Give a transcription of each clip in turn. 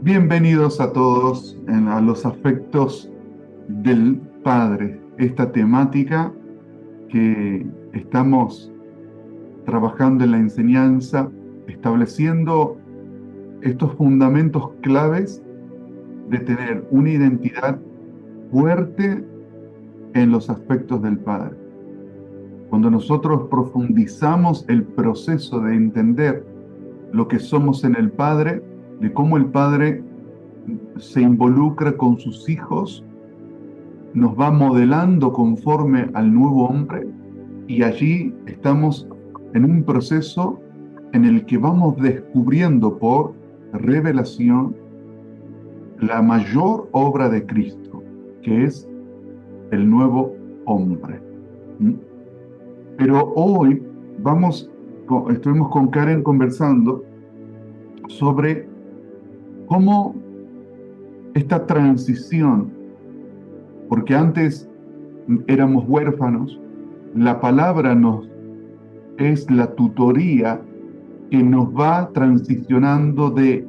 Bienvenidos a todos a los afectos del Padre, esta temática que estamos trabajando en la enseñanza, estableciendo estos fundamentos claves de tener una identidad fuerte en los aspectos del Padre. Cuando nosotros profundizamos el proceso de entender lo que somos en el Padre, de cómo el Padre se involucra con sus hijos, nos va modelando conforme al nuevo hombre, y allí estamos en un proceso en el que vamos descubriendo por revelación la mayor obra de Cristo, que es el nuevo hombre. ¿Mm? Pero hoy estuvimos con Karen conversando sobre cómo esta transición, porque antes éramos huérfanos, la palabra es la tutoría que nos va transicionando de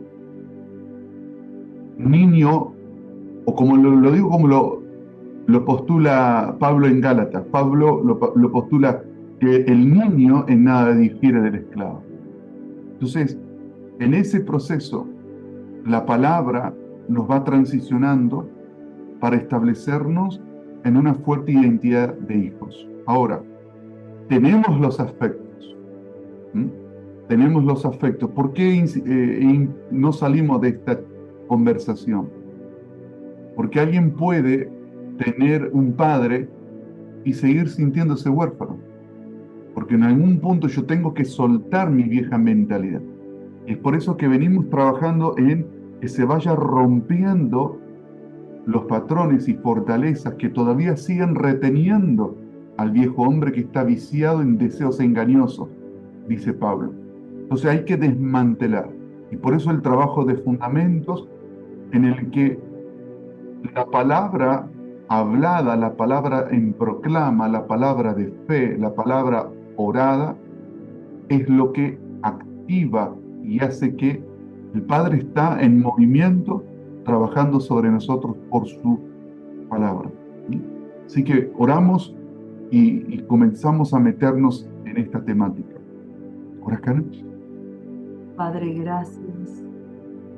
niño, o como lo digo, como lo postula Pablo en Gálatas. Pablo lo postula que el niño en nada difiere del esclavo. Entonces, en ese proceso, la palabra nos va transicionando para establecernos en una fuerte identidad de hijos. Ahora, tenemos los afectos. ¿Mm? Tenemos los afectos. ¿Por qué no salimos de esta conversación? Porque alguien puede tener un padre y seguir sintiéndose huérfano. Porque en algún punto yo tengo que soltar mi vieja mentalidad. Y es por eso que venimos trabajando en que se vaya rompiendo los patrones y fortalezas que todavía siguen reteniendo al viejo hombre que está viciado en deseos engañosos, dice Pablo. Entonces hay que desmantelar. Y por eso el trabajo de fundamentos, en el que la palabra hablada, la palabra en proclama, la palabra de fe, la palabra orada, es lo que activa y hace que el Padre está en movimiento, trabajando sobre nosotros por su palabra. ¿Sí? Así que oramos y comenzamos a meternos en esta temática. ¿Ahora, Karen? Padre, gracias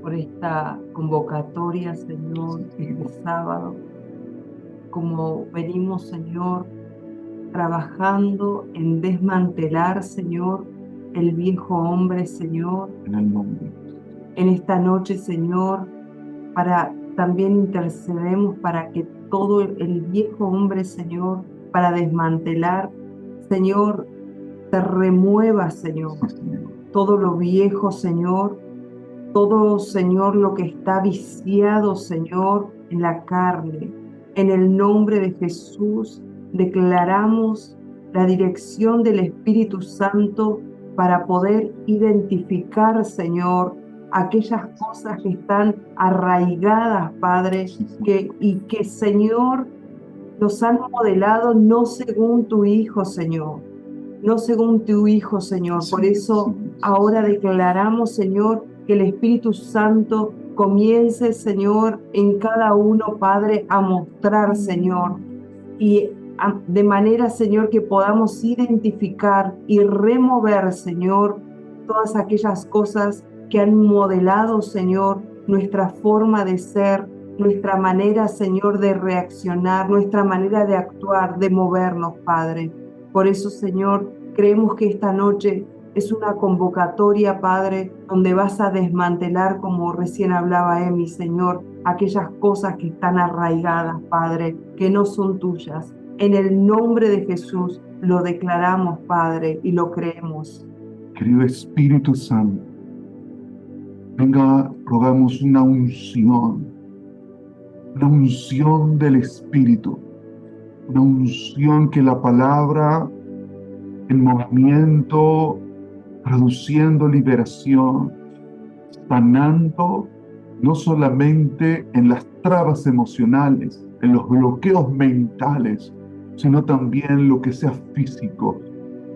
por esta convocatoria, Señor, este sábado. Como venimos, Señor, trabajando en desmantelar, Señor, el viejo hombre, Señor, En el nombre. en esta noche, Señor, también intercedemos para que todo el viejo hombre, Señor, para desmantelar, Señor, se remueva, Señor, Sí, Señor. todo lo viejo, Señor, todo, Señor, lo que está viciado, Señor, en la carne. En el nombre de Jesús, declaramos la dirección del Espíritu Santo para poder identificar, Señor, aquellas cosas que están arraigadas, Padre, Sí, Señor. y que, Señor, nos han modelado no según tu Hijo, Señor, no según tu Hijo, Señor. Por Sí, eso sí, ahora declaramos, Señor, que el Espíritu Santo comience, Señor, en cada uno, Padre, a mostrar, Señor, y de manera, Señor, que podamos identificar y remover, Señor, todas aquellas cosas que han modelado, Señor, nuestra forma de ser, nuestra manera, Señor, de reaccionar, nuestra manera de actuar, de movernos, Padre. Por eso, Señor, creemos que esta noche es una convocatoria, Padre, donde vas a desmantelar, como recién hablaba Emi, Señor, aquellas cosas que están arraigadas, Padre, que no son tuyas. En el nombre de Jesús lo declaramos, Padre, y lo creemos. querido Espíritu Santo, venga, rogamos una unción del Espíritu, una unción que la palabra en movimiento, produciendo liberación, sanando no solamente en las trabas emocionales, en los bloqueos mentales, sino también lo que sea físico,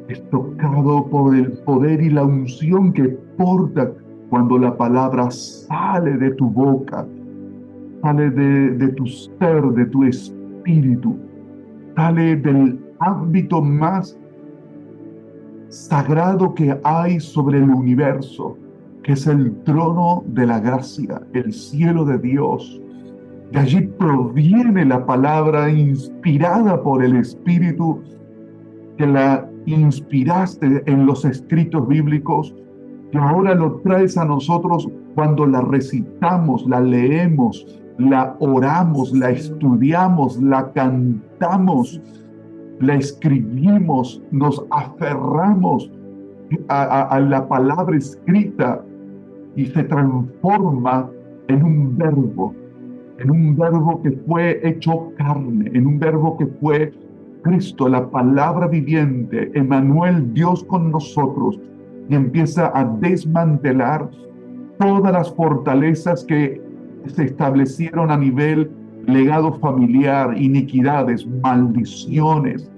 es tocado por el poder y la unción que porta cuando la palabra sale de tu boca, sale de tu ser, de tu espíritu, sale del ámbito más sagrado que hay sobre el universo, que es el trono de la gracia, el cielo de Dios. De allí proviene la palabra inspirada por el Espíritu, que la inspiraste en los escritos bíblicos, que ahora lo traes a nosotros cuando la recitamos, la leemos, la oramos, la estudiamos, la cantamos, la escribimos, nos aferramos a la palabra escrita y se transforma en un verbo que fue hecho carne, en un verbo que fue Cristo, la palabra viviente, Emmanuel, Dios con nosotros, y empieza a desmantelar todas las fortalezas que se establecieron a nivel legado familiar, iniquidades, maldiciones,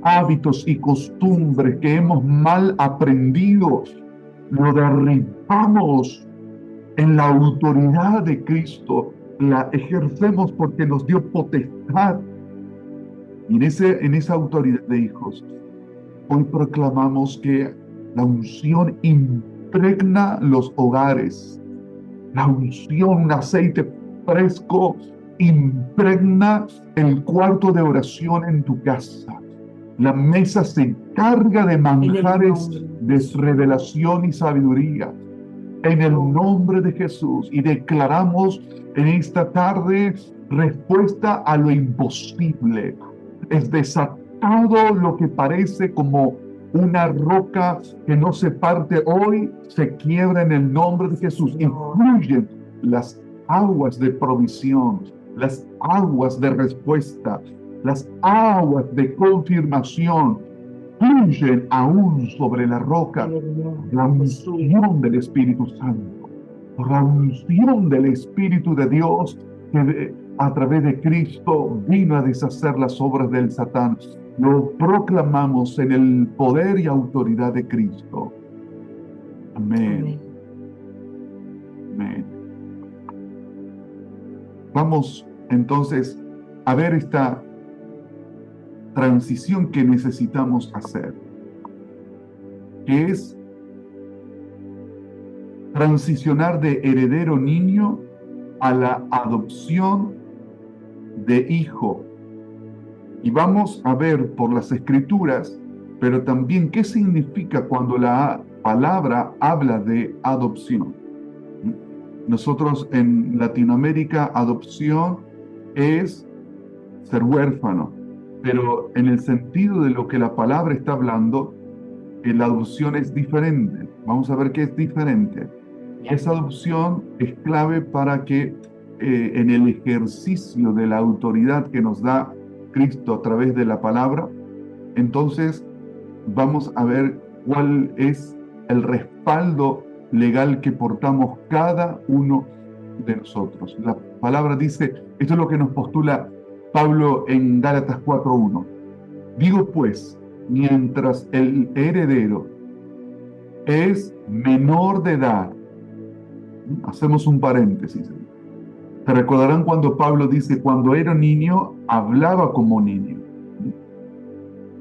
hábitos y costumbres que hemos mal aprendido. Lo derribamos en la autoridad de Cristo, la ejercemos porque nos dio potestad. Y en esa autoridad de hijos, hoy proclamamos que la unción impregna los hogares. La unción, un aceite fresco, impregna el cuarto de oración en tu casa. La mesa se carga de manjares de revelación y sabiduría. En el nombre de Jesús. Y declaramos en esta tarde respuesta a lo imposible. Es desatado lo que parece como una roca que no se parte hoy, se quiebra en el nombre de Jesús. Y fluyen las aguas de provisión, las aguas de respuesta, las aguas de confirmación. Fluyen aún sobre la roca la unción del Espíritu Santo, la unción del Espíritu de Dios que a través de Cristo vino a deshacer las obras del Satán. Lo proclamamos en el poder y autoridad de Cristo. Amén. Amén. Vamos entonces a ver esta transición que necesitamos hacer, que es transicionar de heredero niño a la adopción de hijo. Y vamos a ver por las escrituras, pero también qué significa cuando la palabra habla de adopción. Nosotros en Latinoamérica, adopción es ser huérfano, pero en el sentido de lo que la palabra está hablando, la adopción es diferente. Vamos a ver qué es diferente. Y esa adopción es clave para que en el ejercicio de la autoridad que nos da Cristo a través de la palabra, entonces vamos a ver cuál es el respaldo legal que portamos cada uno de nosotros. La palabra dice, esto es lo que nos postula Pablo en Gálatas 4:1. Digo pues, mientras el heredero es menor de edad, hacemos un paréntesis. Se recordarán cuando Pablo dice, cuando era niño, hablaba como niño.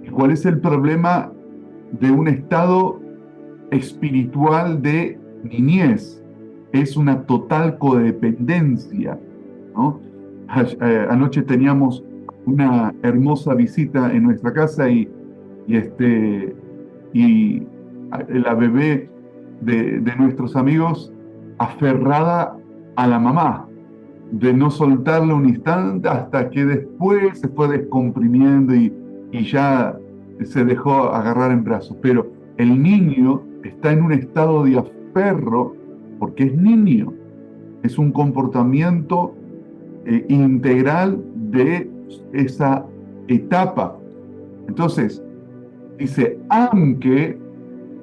¿Y cuál es el problema de un estado espiritual de niñez? Es una total codependencia, ¿no? Anoche teníamos una hermosa visita en nuestra casa y la bebé de nuestros amigos aferrada a la mamá, de no soltarla un instante hasta que después se fue descomprimiendo y ya se dejó agarrar en brazos. Pero el niño está en un estado de aferro porque es niño. Es un comportamiento integral de esa etapa. Entonces, dice, aunque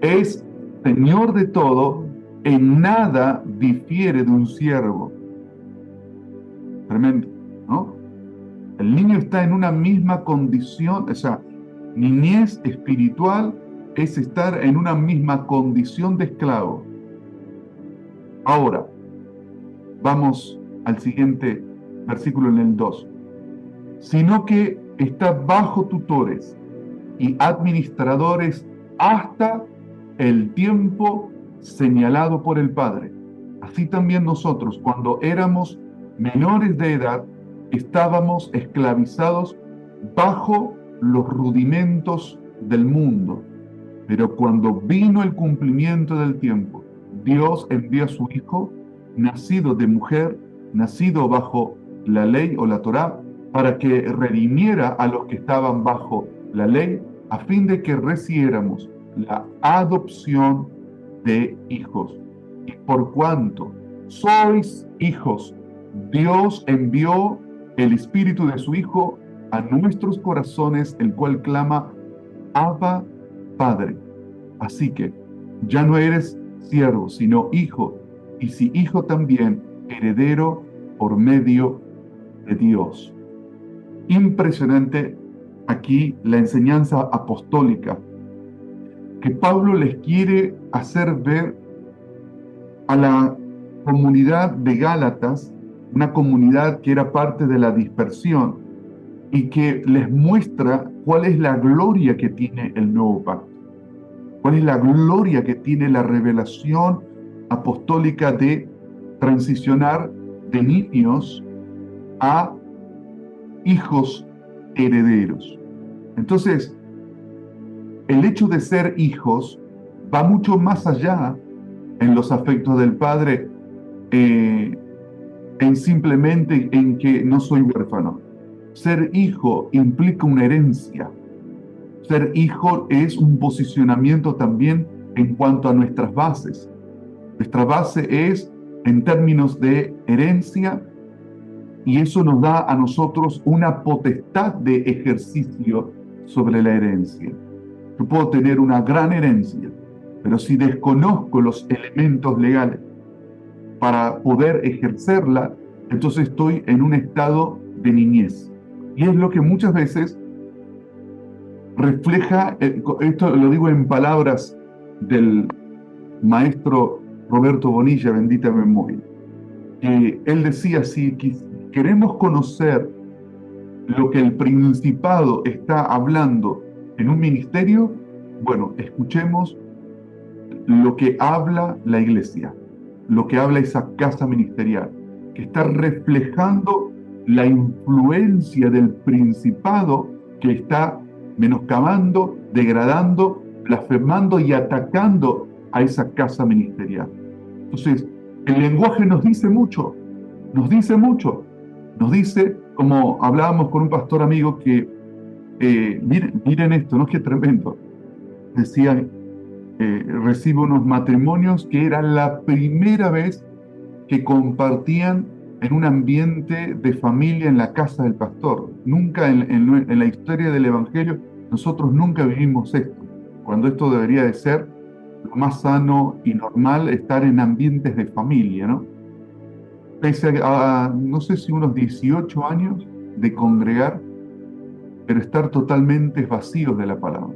es señor de todo, en nada difiere de un siervo. Tremendo, ¿no? El niño está en una misma condición, o sea, niñez espiritual es estar en una misma condición de esclavo. Ahora, vamos al siguiente versículo en el 2. Sino que está bajo tutores y administradores hasta el tiempo señalado por el Padre. Así también nosotros, cuando éramos menores de edad, estábamos esclavizados bajo los rudimentos del mundo. Pero cuando vino el cumplimiento del tiempo, Dios envió a su Hijo, nacido de mujer, nacido bajo la ley o la Torá, para que redimiera a los que estaban bajo la ley, a fin de que recibiéramos la adopción de hijos. Y por cuanto sois hijos, Dios envió el Espíritu de su Hijo a nuestros corazones, el cual clama, Abba, Padre. Así que ya no eres siervo, sino hijo, y si hijo también, heredero por medio de Dios. Impresionante aquí la enseñanza apostólica que Pablo les quiere hacer ver a la comunidad de Gálatas, una comunidad que era parte de la dispersión, y que les muestra cuál es la gloria que tiene el nuevo pacto, cuál es la gloria que tiene la revelación apostólica de transicionar de niños a hijos herederos. Entonces, el hecho de ser hijos va mucho más allá en los afectos del Padre, en simplemente en que no soy huérfano. Ser hijo implica una herencia. Ser hijo es un posicionamiento también en cuanto a nuestras bases. Nuestra base es en términos de herencia, y eso nos da a nosotros una potestad de ejercicio sobre la herencia. Yo puedo tener una gran herencia, pero si desconozco los elementos legales para poder ejercerla, entonces estoy en un estado de niñez. Y es lo que muchas veces refleja, esto lo digo en palabras del maestro Roberto Bonilla, bendita memoria, que él decía, si queremos conocer lo que el principado está hablando en un ministerio, bueno, escuchemos lo que habla la iglesia, lo que habla esa casa ministerial, que está reflejando la influencia del principado que está menoscabando, degradando, blasfemando y atacando a esa casa ministerial. Entonces, el lenguaje nos dice mucho, nos dice mucho. Nos dice, como hablábamos con un pastor amigo, que miren esto, ¿no? Qué tremendo. Decía, recibe unos matrimonios que era la primera vez que compartían en un ambiente de familia en la casa del pastor. Nunca en la historia del Evangelio, nosotros nunca vivimos esto, cuando esto debería de ser lo más sano y normal, estar en ambientes de familia, ¿no? Pese a, no sé si unos 18 años de congregar, pero estar totalmente vacíos de la palabra.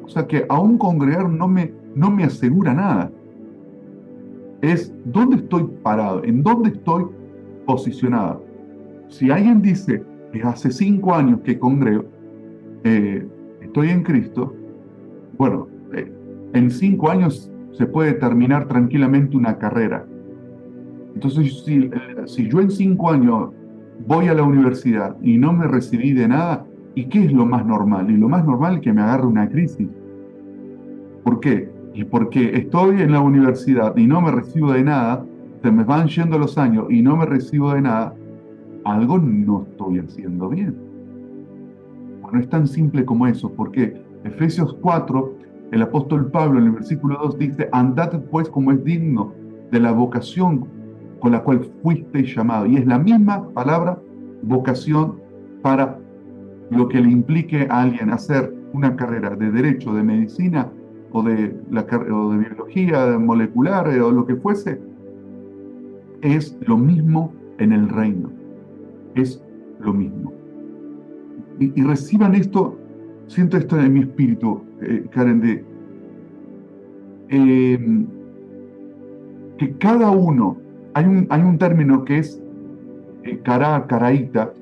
O sea que aún congregar no me asegura nada. Es dónde estoy parado, en dónde estoy posicionado. Si alguien dice que hace 5 años que congrego, estoy en Cristo, bueno, en 5 años se puede terminar tranquilamente una carrera. Entonces, si yo en 5 años voy a la universidad y no me recibí de nada, ¿y qué es lo más normal? Y lo más normal es que me agarre una crisis. ¿Por qué? Y porque estoy en la universidad y no me recibo de nada, se me van yendo los años y no me recibo de nada, algo no estoy haciendo bien. No es tan simple como eso, porque Efesios 4, el apóstol Pablo en el versículo 2 dice, andad pues como es digno de la vocación con la cual fuisteis llamado. Y es la misma palabra, vocación, para lo que le implique a alguien hacer una carrera de derecho, de medicina, o de biología de molecular, o lo que fuese. Es lo mismo en el reino. Es lo mismo. Y reciban esto, siento esto en mi espíritu, Karen, que cada uno, hay un término que es caraíta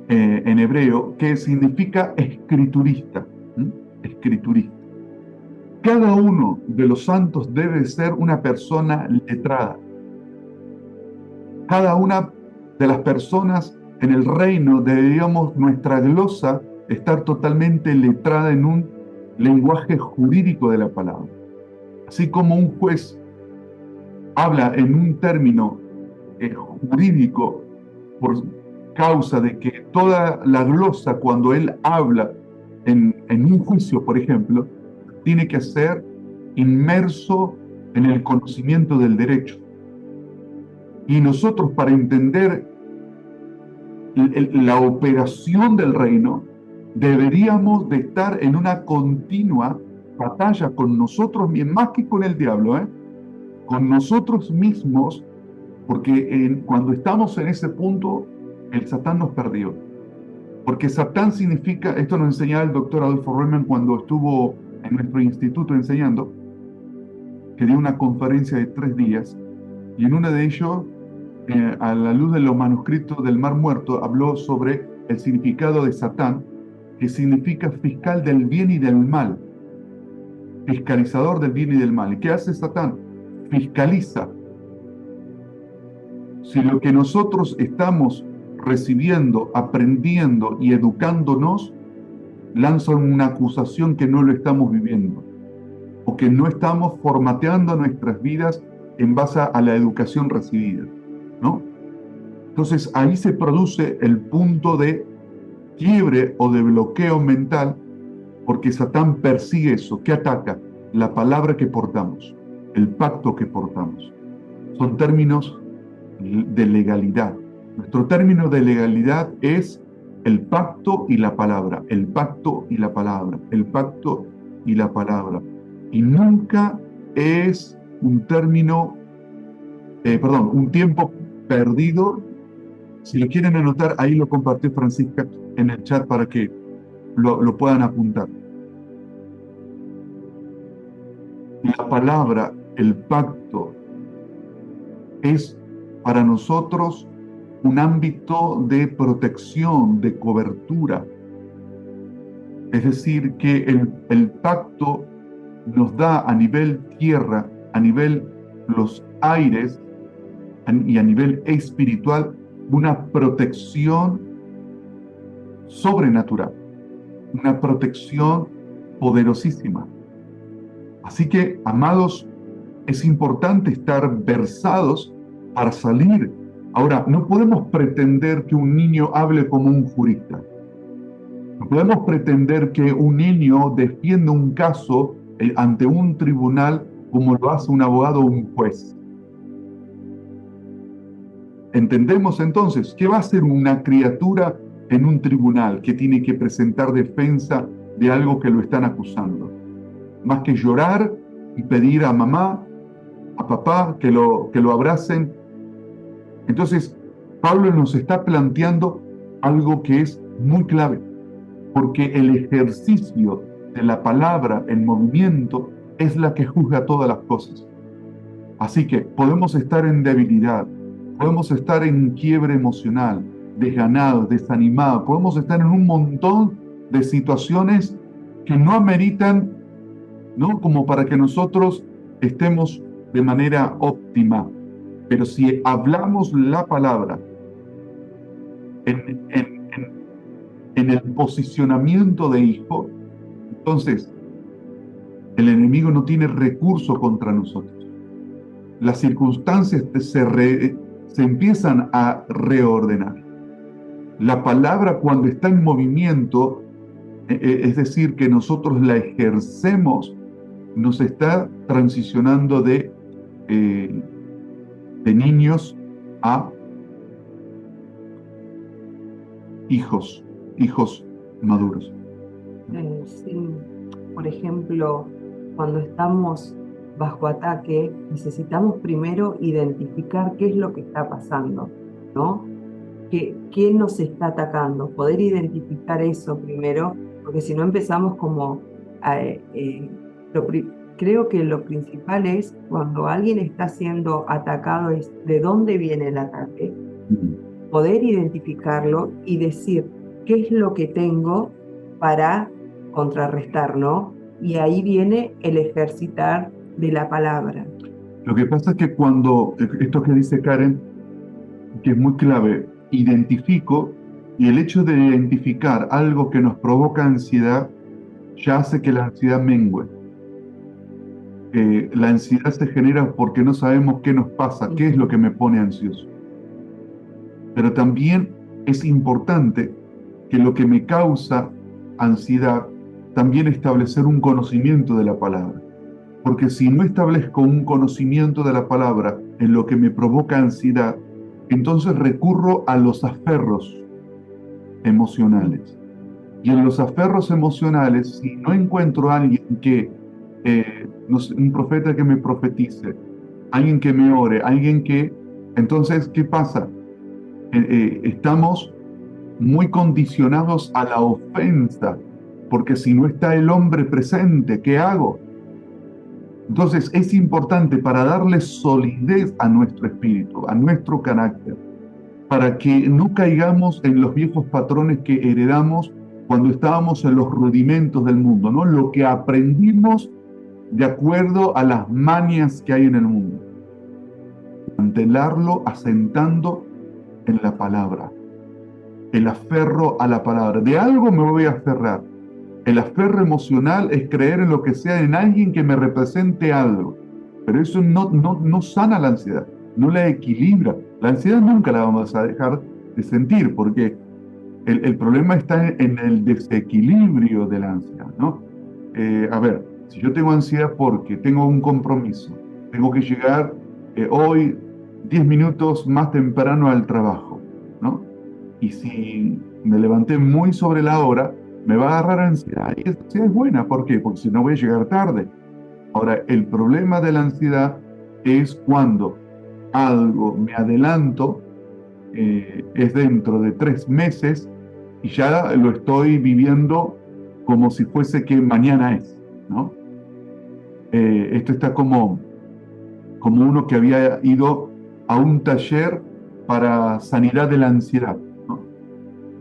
en hebreo, que significa escriturista. ¿Mm? Escriturista. Cada uno de los santos debe ser una persona letrada. Cada una de las personas en el reino deberíamos, nuestra glosa, estar totalmente letrada en un lenguaje jurídico de la palabra. Así como un juez habla en un término jurídico por causa de que toda la glosa, cuando él habla en un juicio, por ejemplo, tiene que ser inmerso en el conocimiento del derecho. Y nosotros, para entender la operación del reino, deberíamos de estar en una continua batalla con nosotros, más que con el diablo, con nosotros mismos, porque cuando estamos en ese punto, el Satán nos perdió. Porque Satán significa, esto nos enseñaba el doctor Adolfo Reumann cuando estuvo en nuestro instituto enseñando, que dio una conferencia de 3 días, y en uno de ellos, a la luz de los manuscritos del Mar Muerto, habló sobre el significado de Satán, que significa fiscal del bien y del mal, fiscalizador del bien y del mal. ¿Y qué hace Satán? Fiscaliza. Si lo que nosotros estamos recibiendo, aprendiendo y educándonos, lanza una acusación que no lo estamos viviendo, o que no estamos formateando nuestras vidas en base a la educación recibida, ¿no? Entonces ahí se produce el punto de quiebre o de bloqueo mental, porque Satán persigue eso. ¿Qué ataca? La palabra que portamos, el pacto que portamos. Son términos de legalidad. Nuestro término de legalidad es el pacto y la palabra, el pacto y la palabra, el pacto y la palabra. Y nunca es un término, un tiempo perdido. Si lo quieren anotar, ahí lo compartió Francisca en el chat para que lo puedan apuntar. La palabra, el pacto, es para nosotros un ámbito de protección, de cobertura. Es decir, que el pacto nos da a nivel tierra, a nivel los aires y a nivel espiritual una protección sobrenatural, una protección poderosísima. Así que, amados, es importante estar versados para salir. Ahora, no podemos pretender que un niño hable como un jurista. No podemos pretender que un niño defienda un caso ante un tribunal como lo hace un abogado o un juez. ¿Entendemos entonces qué va a hacer una criatura en un tribunal que tiene que presentar defensa de algo que lo están acusando? Más que llorar y pedir a mamá, a papá que lo abracen. Entonces, Pablo nos está planteando algo que es muy clave, porque el ejercicio de la palabra en movimiento es la que juzga todas las cosas. Así que podemos estar en debilidad, podemos estar en quiebre emocional, desganados, desanimados, podemos estar en un montón de situaciones que no ameritan, ¿no?, como para que nosotros estemos de manera óptima. Pero si hablamos la palabra en el posicionamiento de hijo, entonces el enemigo no tiene recurso contra nosotros. Las circunstancias se empiezan a reordenar. La palabra, cuando está en movimiento, es decir, que nosotros la ejercemos, nos está transicionando de niños a hijos maduros. Sí. Por ejemplo, cuando estamos bajo ataque, necesitamos primero identificar qué es lo que está pasando, ¿no? ¿Quién nos está atacando? Poder identificar eso primero, porque si no empezamos como creo que lo principal es cuando alguien está siendo atacado, es de dónde viene el ataque, poder identificarlo y decir qué es lo que tengo para contrarrestar, ¿no? Y ahí viene el ejercitar de la palabra. Lo que pasa es que cuando, esto que dice Karen, que es muy clave, identifico, y el hecho de identificar algo que nos provoca ansiedad ya hace que la ansiedad mengue. La ansiedad se genera porque no sabemos qué nos pasa, qué es lo que me pone ansioso. Pero también es importante que lo que me causa ansiedad, también establecer un conocimiento de la palabra. Porque si no establezco un conocimiento de la palabra en lo que me provoca ansiedad, entonces recurro a los aferros emocionales. Y en los aferros emocionales, si no encuentro a alguien que, no sé, un profeta que me profetice, alguien que me ore, alguien que... Entonces, ¿qué pasa? Estamos muy condicionados a la ofensa, porque si no está el hombre presente, ¿qué hago? Entonces es importante para darle solidez a nuestro espíritu, a nuestro carácter, para que no caigamos en los viejos patrones que heredamos cuando estábamos en los rudimentos del mundo, ¿no? Lo que aprendimos de acuerdo a las mañas que hay en el mundo. Mantenerlo asentando en la palabra. El aferro a la palabra. De algo me voy a aferrar. El aferro emocional es creer en lo que sea, en alguien que me represente algo. Pero eso no sana la ansiedad, no la equilibra. La ansiedad nunca la vamos a dejar de sentir, porque el problema está en el desequilibrio de la ansiedad, ¿no? A ver, si yo tengo ansiedad porque tengo un compromiso, tengo que llegar hoy 10 minutos más temprano al trabajo, ¿no? Y si me levanté muy sobre la hora, me va a agarrar ansiedad. Y esa ansiedad es buena, ¿por qué? Porque si no voy a llegar tarde. Ahora, el problema de la ansiedad es cuando algo me adelanto, es dentro de 3 meses y ya lo estoy viviendo como si fuese que mañana es, ¿no? Esto está como uno que había ido a un taller para sanidad de la ansiedad, ¿no?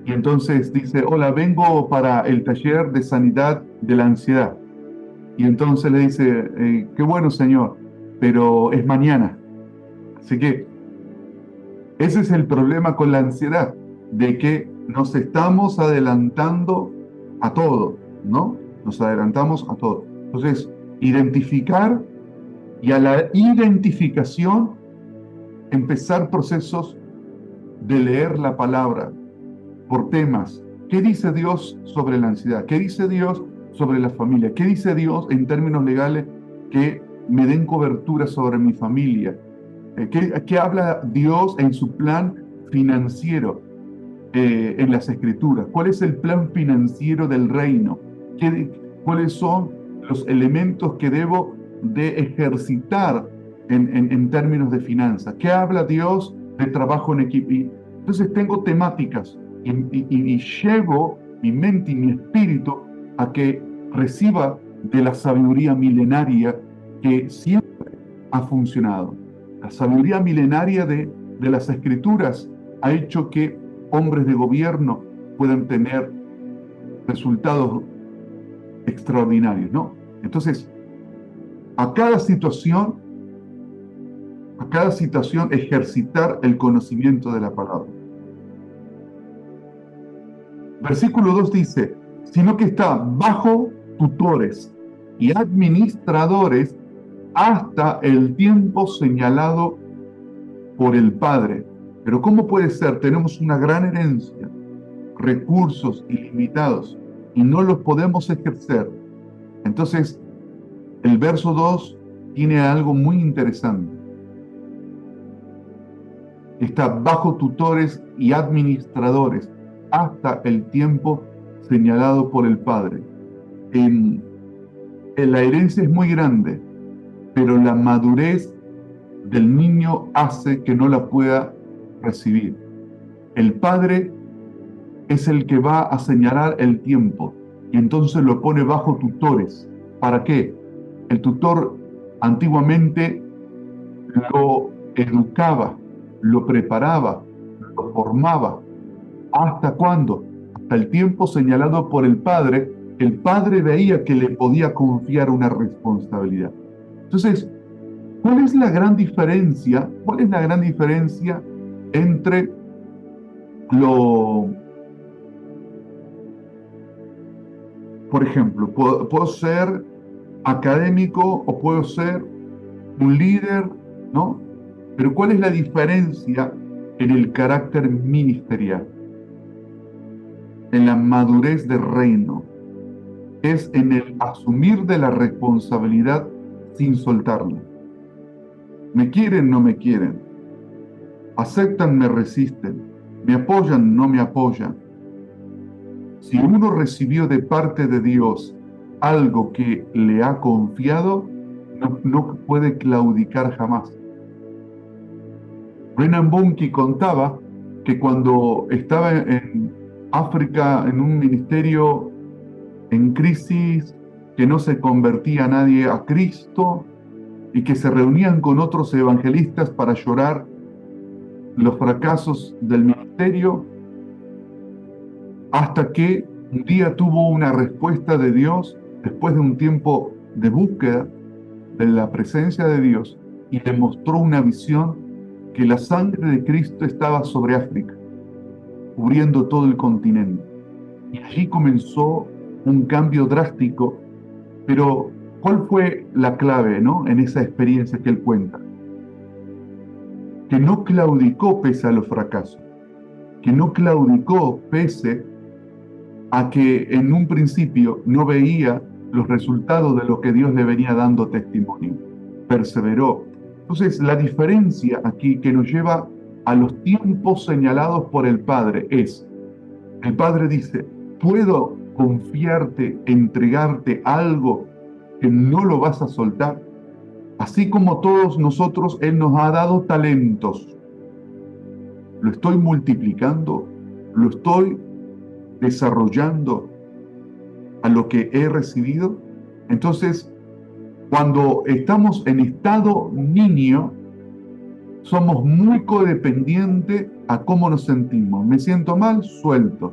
Y entonces dice, hola, vengo para el taller de sanidad de la ansiedad. Y entonces le dice, qué bueno, señor, pero es mañana. Así que ese es el problema con la ansiedad, de que nos estamos adelantando a todo, ¿no? Nos adelantamos a todo. Entonces, identificar, y a la identificación empezar procesos de leer la palabra por temas. ¿Qué dice Dios sobre la ansiedad? ¿Qué dice Dios sobre la familia? ¿Qué dice Dios en términos legales que me den cobertura sobre mi familia? ¿Qué habla Dios en su plan financiero en las Escrituras? ¿Cuál es el plan financiero del reino? ¿Cuáles son los elementos que debo de ejercitar en términos de finanzas? ¿Qué habla Dios de trabajo en equipo? Entonces tengo temáticas y llevo mi mente y mi espíritu a que reciba de la sabiduría milenaria que siempre ha funcionado. La sabiduría milenaria de las Escrituras ha hecho que hombres de gobierno puedan tener resultados extraordinarios, ¿no? Entonces, a cada situación ejercitar el conocimiento de la palabra. Versículo 2 dice, sino que está bajo tutores y administradores hasta el tiempo señalado por el Padre. Pero ¿cómo puede ser? Tenemos una gran herencia, recursos ilimitados, y no los podemos ejercer. Entonces, el verso 2 tiene algo muy interesante. Está bajo tutores y administradores hasta el tiempo señalado por el Padre. La herencia es muy grande, pero la madurez del niño hace que no la pueda recibir. El Padre es el que va a señalar el tiempo y entonces lo pone bajo tutores. ¿Para qué? El tutor antiguamente lo educaba, lo preparaba, lo formaba. ¿Hasta cuándo? Hasta el tiempo señalado por el padre. El padre veía que le podía confiar una responsabilidad. Entonces, ¿cuál es la gran diferencia? ¿Cuál es la gran diferencia entre lo, por ejemplo, puedo ser académico o puedo ser un líder, ¿no? Pero ¿cuál es la diferencia en el carácter ministerial, en la madurez del reino? Es en el asumir de la responsabilidad sin soltarla. ¿Me quieren? No me quieren. ¿Aceptan? Me resisten. ¿Me apoyan? No me apoyan. Si uno recibió de parte de Dios algo que le ha confiado, no puede claudicar jamás. Brennan Bunke contaba que cuando estaba en África en un ministerio en crisis, que no se convertía nadie a Cristo y que se reunían con otros evangelistas para llorar los fracasos del ministerio, hasta que un día tuvo una respuesta de Dios después de un tiempo de búsqueda de la presencia de Dios y le mostró una visión que la sangre de Cristo estaba sobre África, cubriendo todo el continente. Y allí comenzó un cambio drástico, pero ¿cuál fue la clave, ¿no? En esa experiencia que él cuenta? Que no claudicó pese a los fracasos, que no claudicó pese a que en un principio no veía los resultados de lo que Dios le venía dando testimonio. Perseveró. Entonces, la diferencia aquí que nos lleva a los tiempos señalados por el Padre es, el Padre dice, ¿puedo confiarte, entregarte algo que no lo vas a soltar? Así como todos nosotros, Él nos ha dado talentos. Lo estoy multiplicando, lo estoy desarrollando a lo que he recibido. Entonces, cuando estamos en estado niño, somos muy codependientes a cómo nos sentimos. Me siento mal, suelto.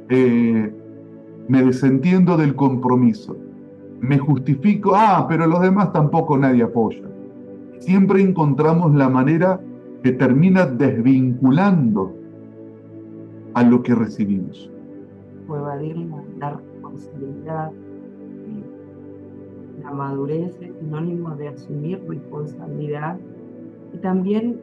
Me desentiendo del compromiso. Me justifico, pero los demás tampoco nadie apoya. Siempre encontramos la manera que termina desvinculando a lo que recibimos. O evadir la responsabilidad. La madurez es sinónimo de asumir responsabilidad. Y también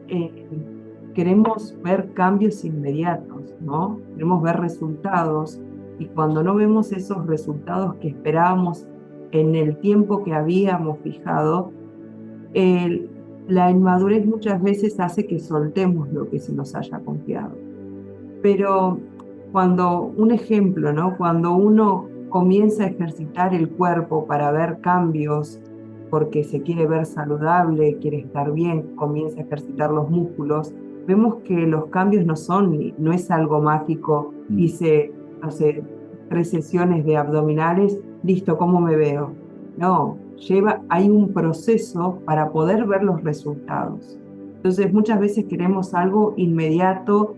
queremos ver cambios inmediatos, ¿no? Queremos ver resultados. Y cuando no vemos esos resultados que esperábamos en el tiempo que habíamos fijado, la inmadurez muchas veces hace que soltemos lo que se nos haya confiado. Pero un ejemplo, ¿no? Cuando uno comienza a ejercitar el cuerpo para ver cambios, porque se quiere ver saludable, quiere estar bien, comienza a ejercitar los músculos, vemos que los cambios no es algo mágico, hice, no sé, 3 sesiones de abdominales, listo, ¿cómo me veo? No, hay un proceso para poder ver los resultados. Entonces muchas veces queremos algo inmediato,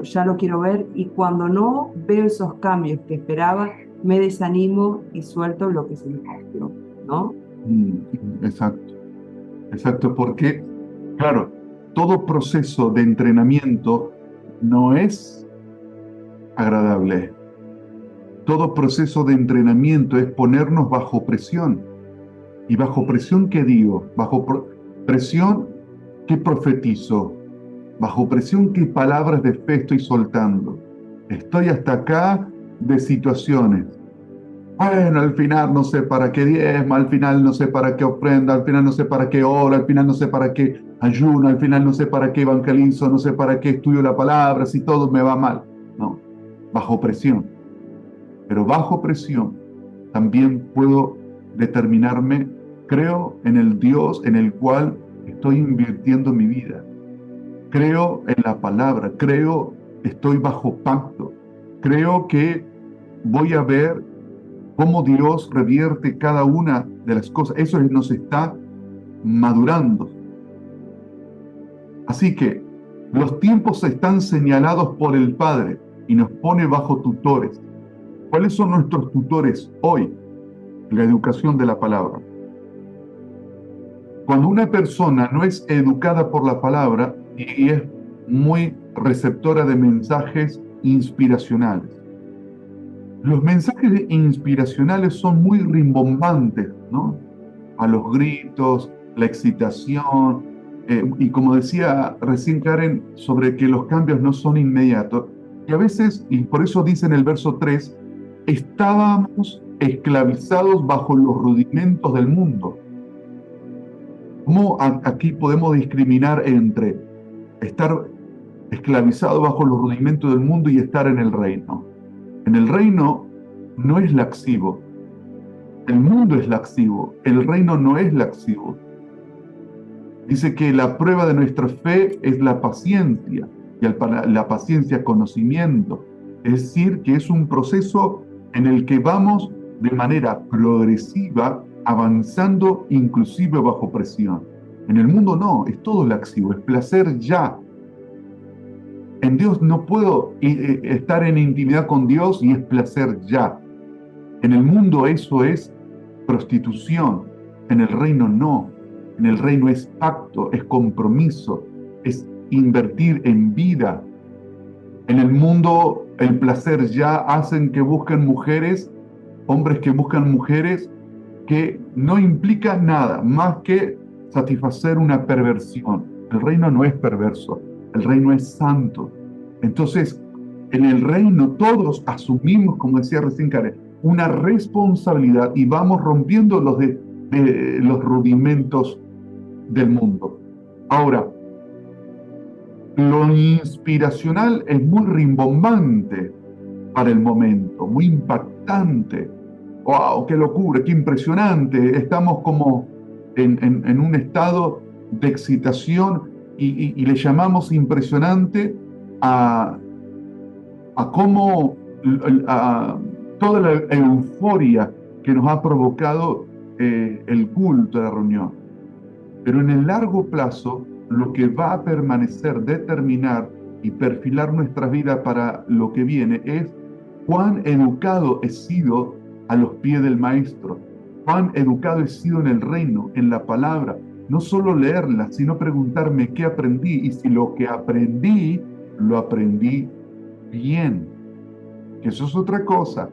ya lo quiero ver, y cuando no veo esos cambios que esperaba, me desanimo y suelto lo que se me confió, ¿no? Exacto, porque, claro, todo proceso de entrenamiento no es agradable. Todo proceso de entrenamiento es ponernos bajo presión. ¿Y bajo presión qué digo? Bajo presión, ¿qué profetizo? Bajo presión, ¿qué palabras de fe estoy soltando? Estoy hasta acá de situaciones. Bueno, al final no sé para qué diezma, al final no sé para qué ofrenda, al final no sé para qué ora, al final no sé para qué ayuno, al final no sé para qué evangelizo, no sé para qué estudio la palabra, si todo me va mal. No, bajo presión. Pero bajo presión también puedo determinarme, creo en el Dios en el cual estoy invirtiendo mi vida. Creo en la palabra, estoy bajo pacto. Creo que voy a ver cómo Dios revierte cada una de las cosas. Eso nos está madurando. Así que los tiempos están señalados por el Padre y nos pone bajo tutores. ¿Cuáles son nuestros tutores hoy? La educación de la palabra. Cuando una persona no es educada por la palabra y es muy receptora de mensajes inspiracionales, los mensajes inspiracionales son muy rimbombantes, ¿no? A los gritos, la excitación, y como decía recién Karen, sobre que los cambios no son inmediatos. Y a veces, y por eso dice en el verso 3, estábamos esclavizados bajo los rudimentos del mundo. ¿Cómo aquí podemos discriminar entre estar esclavizado bajo los rudimentos del mundo y estar en el reino? En el reino no es laxivo. El mundo es laxivo. El reino no es laxivo. Dice que la prueba de nuestra fe es la paciencia. Y la paciencia, conocimiento. Es decir, que es un proceso en el que vamos de manera progresiva avanzando inclusive bajo presión. En el mundo no, es todo laxivo, es placer ya. En Dios no puedo estar en intimidad con Dios y es placer ya. En el mundo eso es prostitución, en el reino no. En el reino es pacto, es compromiso, es invertir en vida. En el mundo el placer ya hacen que busquen mujeres, hombres que buscan mujeres que no implica nada más que satisfacer una perversión. El reino no es perverso, el reino es santo. Entonces, en el reino todos asumimos, como decía recién Karen, una responsabilidad y vamos rompiendo los rudimentos del mundo. Ahora, lo inspiracional es muy rimbombante para el momento, muy impactante. ¡Wow! ¡Qué locura! ¡Qué impresionante! Estamos como en un estado de excitación y le llamamos impresionante a cómo toda la euforia que nos ha provocado el culto de la reunión. Pero en el largo plazo, lo que va a permanecer, determinar y perfilar nuestra vida para lo que viene es cuán educado he sido a los pies del Maestro, cuán educado he sido en el reino, en la palabra. No solo leerla, sino preguntarme qué aprendí y si lo que aprendí, lo aprendí bien. Que eso es otra cosa.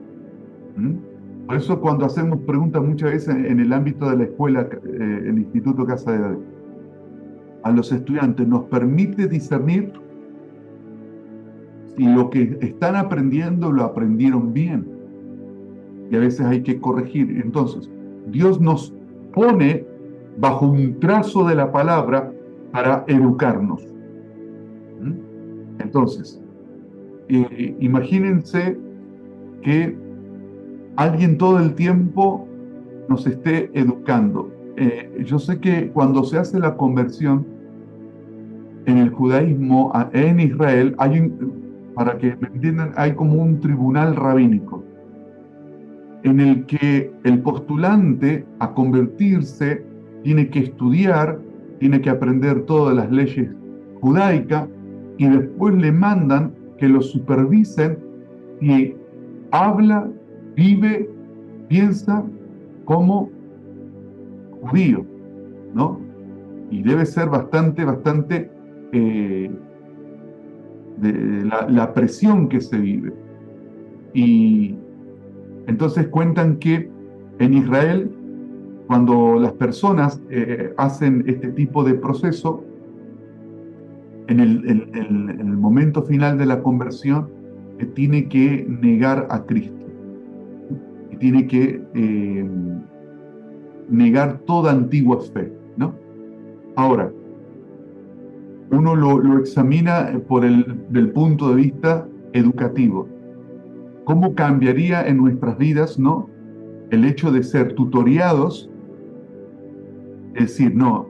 Por eso cuando hacemos preguntas muchas veces en el ámbito de la escuela, el Instituto Casa de David, a los estudiantes nos permite discernir si lo que están aprendiendo lo aprendieron bien. Y a veces hay que corregir. Entonces, Dios nos pone bajo un trazo de la palabra para educarnos. Entonces, imagínense que alguien todo el tiempo nos esté educando. Yo sé que cuando se hace la conversión en el judaísmo, en Israel, para que me entiendan, hay como un tribunal rabínico en el que el postulante a convertirse tiene que estudiar, tiene que aprender todas las leyes judaicas y después le mandan que lo supervisen y habla, vive, piensa como judío, ¿no? Y debe ser bastante la presión que se vive. Y entonces cuentan que en Israel, cuando las personas hacen este tipo de proceso, en el momento final de la conversión, tiene que negar a Cristo. Y tiene que negar toda antigua fe, ¿no? Ahora, uno lo examina del punto de vista educativo. ¿Cómo cambiaría en nuestras vidas, no? El hecho de ser tutoriados, es decir, no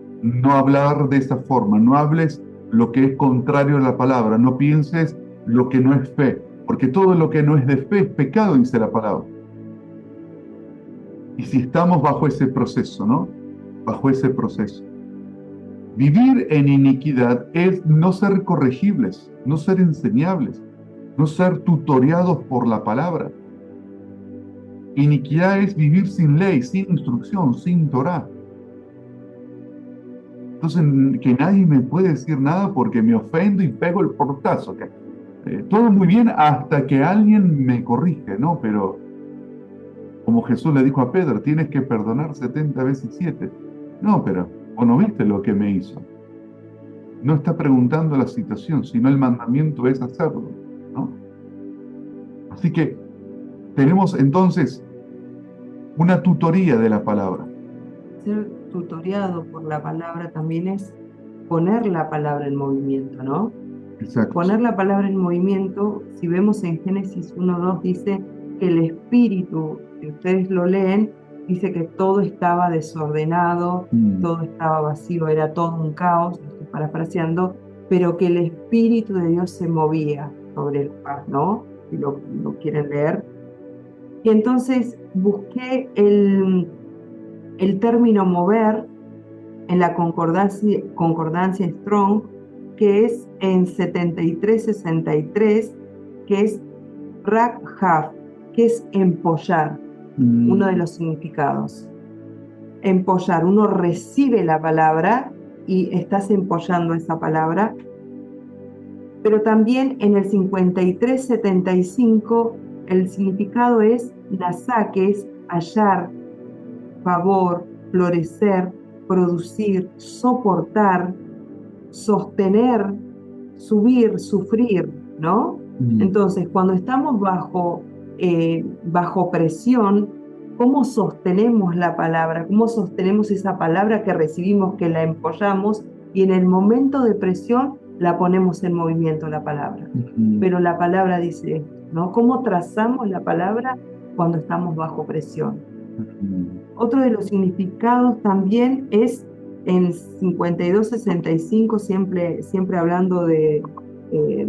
hablar de esa forma, no hables lo que es contrario a la palabra, no pienses lo que no es fe, porque todo lo que no es de fe es pecado, dice la palabra. Y si estamos bajo ese proceso, ¿no? Bajo ese proceso. Vivir en iniquidad es no ser corregibles, no ser enseñables, no ser tutoreados por la palabra. Iniquidad es vivir sin ley, sin instrucción, sin Torah. Entonces, que nadie me puede decir nada porque me ofendo y pego el portazo. Todo muy bien hasta que alguien me corrige, ¿no? Pero como Jesús le dijo a Pedro, tienes que perdonar 70 veces 7. No, pero vos no viste lo que me hizo. No está preguntando la situación, sino el mandamiento es hacerlo, ¿no? Así que tenemos entonces una tutoría de la palabra. Ser tutoriado por la palabra también es poner la palabra en movimiento, ¿no? Exacto. Poner la palabra en movimiento, si vemos en Génesis 1:2, dice que el espíritu, si ustedes lo leen, dice que todo estaba desordenado, todo estaba vacío, era todo un caos, estoy parafraseando, pero que el espíritu de Dios se movía sobre el lugar, ¿no? Si lo quieren leer. Y entonces busqué el término mover en la concordancia Strong, que es en 73-63, que es rak-haf, que es empollar, uno de los significados. Empollar, uno recibe la palabra y estás empollando esa palabra. Pero también en el 53-75 el significado es nasá, que es hallar, favor, florecer, producir, soportar, sostener, subir, sufrir, ¿no? Entonces, cuando estamos bajo presión, ¿cómo sostenemos la palabra? ¿Cómo sostenemos esa palabra que recibimos, que la empollamos y en el momento de presión la ponemos en movimiento la palabra? Pero la palabra dice esto, ¿no? ¿Cómo trazamos la palabra cuando estamos bajo presión? Otro de los significados también es en 52-65, siempre hablando de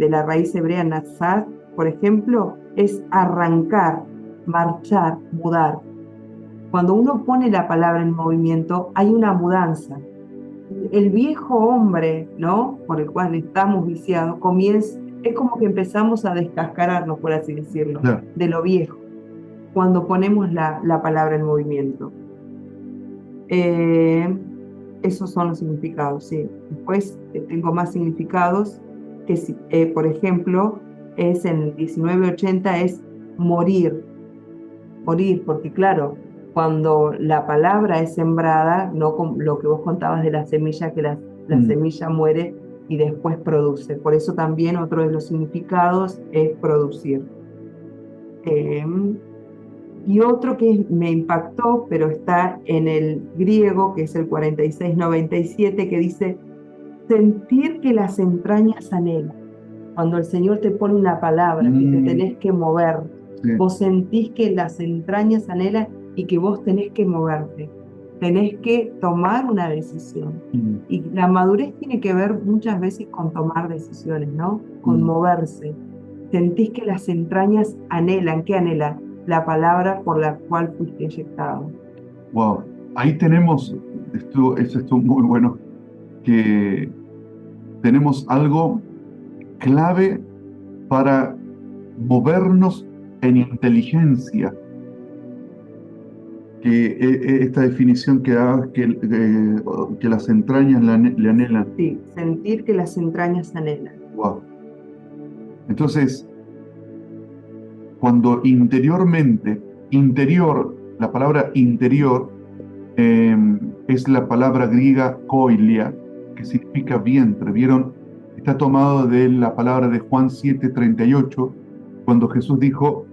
la raíz hebrea natsat, por ejemplo, es arrancar, marchar, mudar. Cuando uno pone la palabra en movimiento, hay una mudanza. El viejo hombre, ¿no?, por el cual estamos viciados, es como que empezamos a descascararnos, por así decirlo, de lo viejo, cuando ponemos la palabra en movimiento. Esos son los significados, sí. Después tengo más significados, que por ejemplo, es en el 1980, es morir, porque claro, cuando la palabra es sembrada, no con lo que vos contabas de la semilla, que la semilla muere y después produce. Por eso también otro de los significados es producir. Y otro que me impactó, pero está en el griego, que es el 46-97, que dice, sentir que las entrañas anhelan. Cuando el Señor te pone una palabra, que te tenés que mover, vos sentís que las entrañas anhelan y que vos tenés que moverte, tenés que tomar una decisión. Y la madurez tiene que ver muchas veces con tomar decisiones, ¿no? Con moverse. Sentís que las entrañas anhelan. ¿Qué anhelan? La palabra por la cual fuiste inyectado. Wow, ahí tenemos, eso estuvo muy bueno, que tenemos algo clave para movernos en inteligencia. Que esta definición que da, que las entrañas le anhelan. Sí, sentir que las entrañas anhelan. Wow. Entonces, cuando interiormente, la palabra interior es la palabra griega koilia, que significa vientre. ¿Vieron? Está tomado de la palabra de Juan 7:38, cuando Jesús dijo,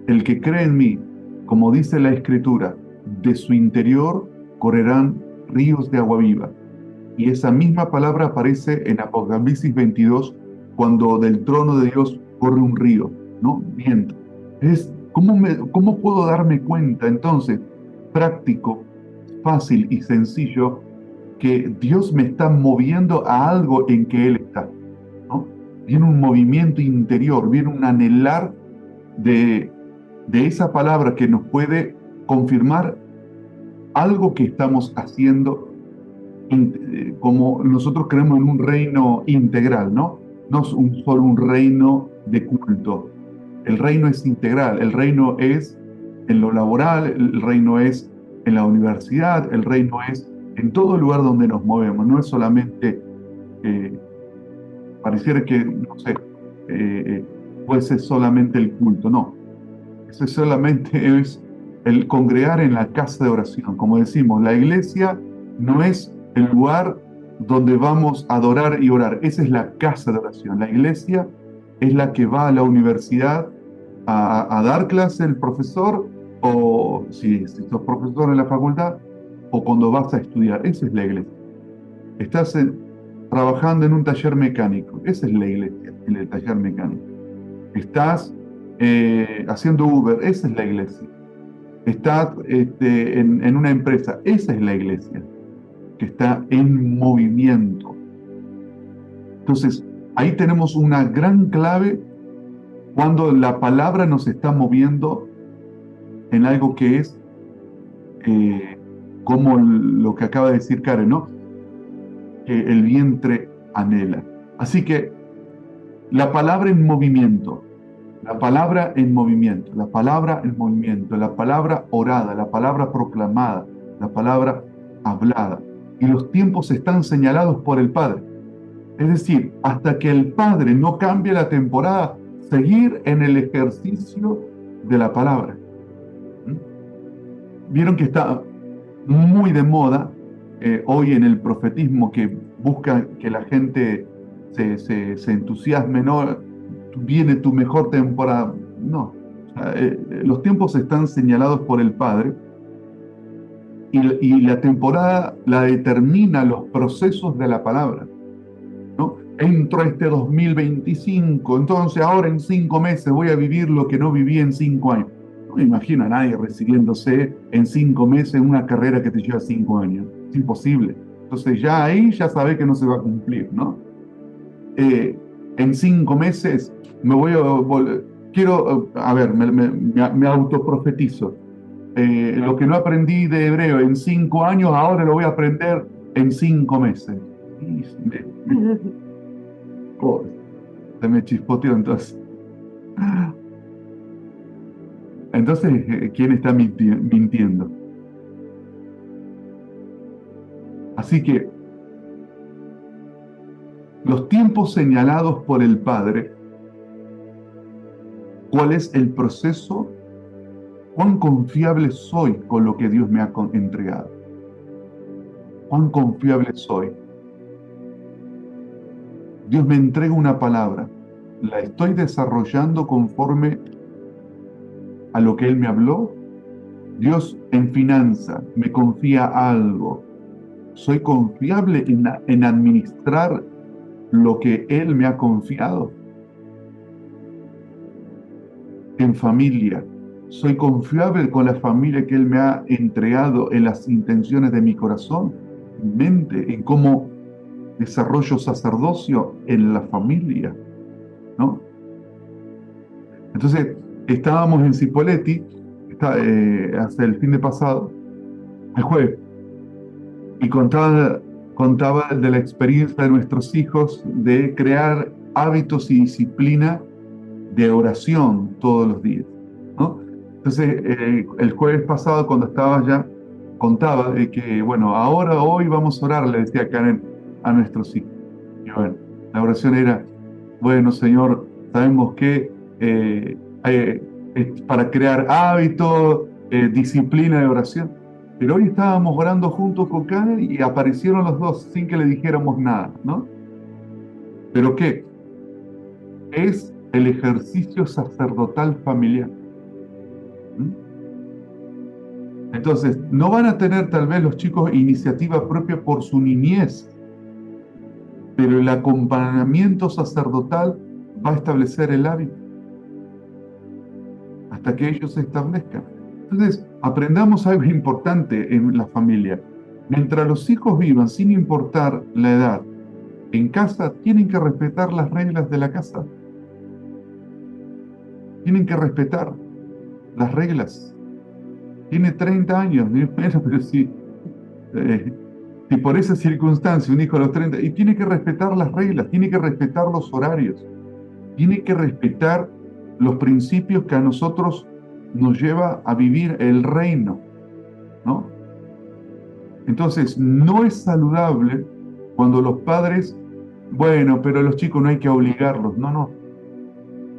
el que cree en mí, como dice la Escritura, de su interior correrán ríos de agua viva. Y esa misma palabra aparece en Apocalipsis 22, cuando del trono de Dios corre un río, ¿no? Viento. ¿Cómo puedo darme cuenta entonces, práctico, fácil y sencillo, que Dios me está moviendo a algo en que Él está, ¿no? Viene un movimiento interior, viene un anhelar de esa palabra que nos puede confirmar algo que estamos haciendo, como nosotros creemos en un reino integral, ¿no? No es solo un reino de culto. El reino es integral, el reino es en lo laboral, el reino es en la universidad, el reino es en todo lugar donde nos movemos. No es solamente, pareciera que, no sé, puede ser solamente el culto, no. Eso solamente es el congregar en la casa de oración. Como decimos, la iglesia no es el lugar donde vamos a adorar y orar. Esa es la casa de oración. La iglesia es la que va a la universidad a dar clase el profesor, o si sos profesor en la facultad, o cuando vas a estudiar. Esa es la iglesia. Estás trabajando en un taller mecánico. Esa es la iglesia, en el taller mecánico. Estás haciendo Uber. Esa es la iglesia. Estás en una empresa. Esa es la iglesia, que está en movimiento. Entonces, ahí tenemos una gran clave cuando la palabra nos está moviendo en algo que es como lo que acaba de decir Karen, ¿no? Que el vientre anhela. Así que la palabra en movimiento, la palabra en movimiento, la palabra en movimiento, la palabra orada, la palabra proclamada, la palabra hablada. Y los tiempos están señalados por el Padre. Es decir, hasta que el Padre no cambie la temporada, seguir en el ejercicio de la palabra. Vieron que está muy de moda hoy en el profetismo, que busca que la gente se entusiasme, ¿no? Viene tu mejor temporada. No. Los tiempos están señalados por el Padre, y la temporada la determina los procesos de la palabra, ¿no? Entro a este 2025, entonces ahora en 5 meses voy a vivir lo que no viví en 5 años. No me imagino a nadie recibiéndose en 5 meses una carrera que te lleva 5 años. Es imposible. Entonces ya ahí ya sabe que no se va a cumplir, ¿no? En 5 meses me voy a quiero, a ver, me autoprofetizo. Lo que no aprendí de hebreo en 5 años, ahora lo voy a aprender en 5 meses. Y se me chispoteó entonces. Entonces, ¿quién está mintiendo? Así que los tiempos señalados por el Padre, ¿cuál es el proceso? ¿Cuán confiable soy con lo que Dios me ha entregado? ¿Cuán confiable soy? Dios me entrega una palabra, ¿la estoy desarrollando conforme a lo que Él me habló? Dios en finanza me confía algo. ¿Soy confiable en administrar lo que Él me ha confiado? En familia, ¿soy confiable con la familia que Él me ha entregado, en las intenciones de mi corazón, mi mente, en cómo desarrollo sacerdocio en la familia, ¿no? Entonces, estábamos en Cipolletti hasta el fin de pasado, el jueves, y contaba de la experiencia de nuestros hijos de crear hábitos y disciplina de oración todos los días, ¿no? Entonces, el jueves pasado, cuando estaba allá, contaba de que, bueno, hoy vamos a orar, le decía Karen a nuestros hijos. Y bueno, la oración era, bueno, Señor, sabemos que es para crear hábitos, disciplina de oración. Pero hoy estábamos orando juntos con Karen y aparecieron los dos sin que le dijéramos nada, ¿no? ¿Pero qué? Es el ejercicio sacerdotal familiar. Entonces, no van a tener tal vez los chicos iniciativa propia por su niñez, pero el acompañamiento sacerdotal va a establecer el hábito hasta que ellos se establezcan. Entonces, aprendamos algo importante en la familia. Mientras los hijos vivan, sin importar la edad, en casa tienen que respetar las reglas de la casa. Tienen que respetar las reglas. tiene 30 años. Bueno, pero si por esa circunstancia un hijo a los 30, y tiene que respetar las reglas, tiene que respetar los horarios, tiene que respetar los principios que a nosotros nos lleva a vivir el reino, ¿no? Entonces, no es saludable cuando los padres, bueno, pero los chicos no hay que obligarlos. No, no.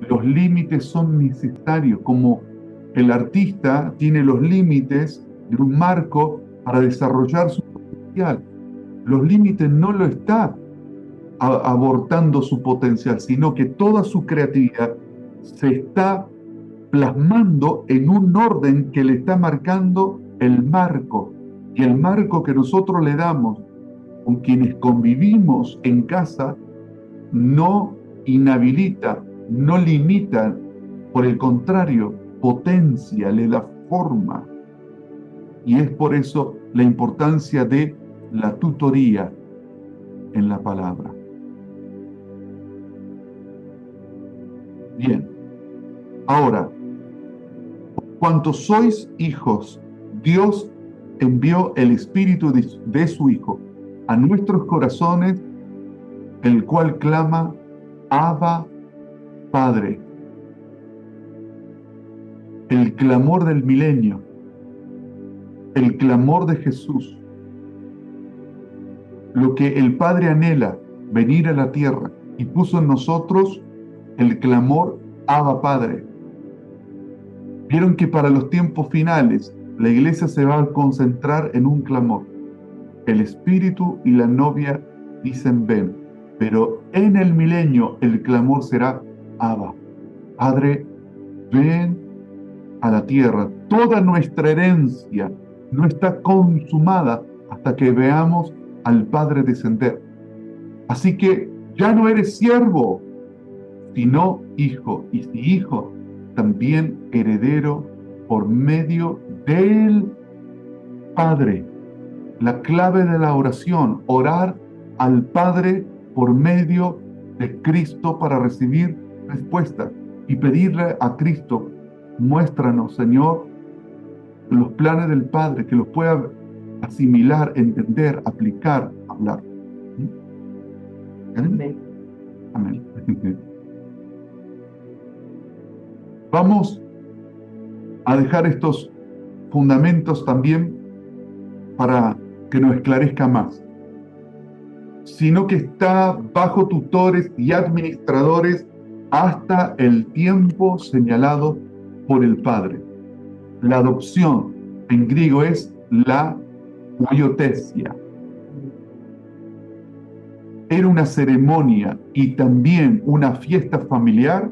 Los límites son necesarios, como el artista tiene los límites de un marco para desarrollar su potencial. Los límites no lo está abortando su potencial, sino que toda su creatividad se está plasmando en un orden que le está marcando el marco. Y el marco que nosotros le damos con quienes convivimos en casa no inhabilita, no limita, por el contrario, potencia, le da forma. Y es por eso la importancia de la tutoría en la palabra. Bien, ahora, cuantos sois hijos, Dios envió el Espíritu de su Hijo a nuestros corazones, el cual clama, Abba, Padre. El clamor del milenio, el clamor de Jesús, lo que el Padre anhela, venir a la tierra, y puso en nosotros el clamor, Abba, Padre. Vieron que para los tiempos finales la iglesia se va a concentrar en un clamor. El Espíritu y la novia dicen ven, pero en el milenio el clamor será Abba, Padre, ven a la tierra. Toda nuestra herencia no está consumada hasta que veamos al Padre descender. Así que ya no eres siervo, sino hijo, y si hijo, también heredero por medio del Padre. La clave de la oración, orar al Padre por medio de Cristo para recibir respuesta y pedirle a Cristo, muéstranos, Señor, los planes del Padre, que los pueda asimilar, entender, aplicar, hablar. Amén. Amén. Vamos a dejar estos fundamentos también para que nos esclarezca más, sino que está bajo tutores y administradores hasta el tiempo señalado por el Padre. La adopción en griego es la huiotesia. Era una ceremonia y también una fiesta familiar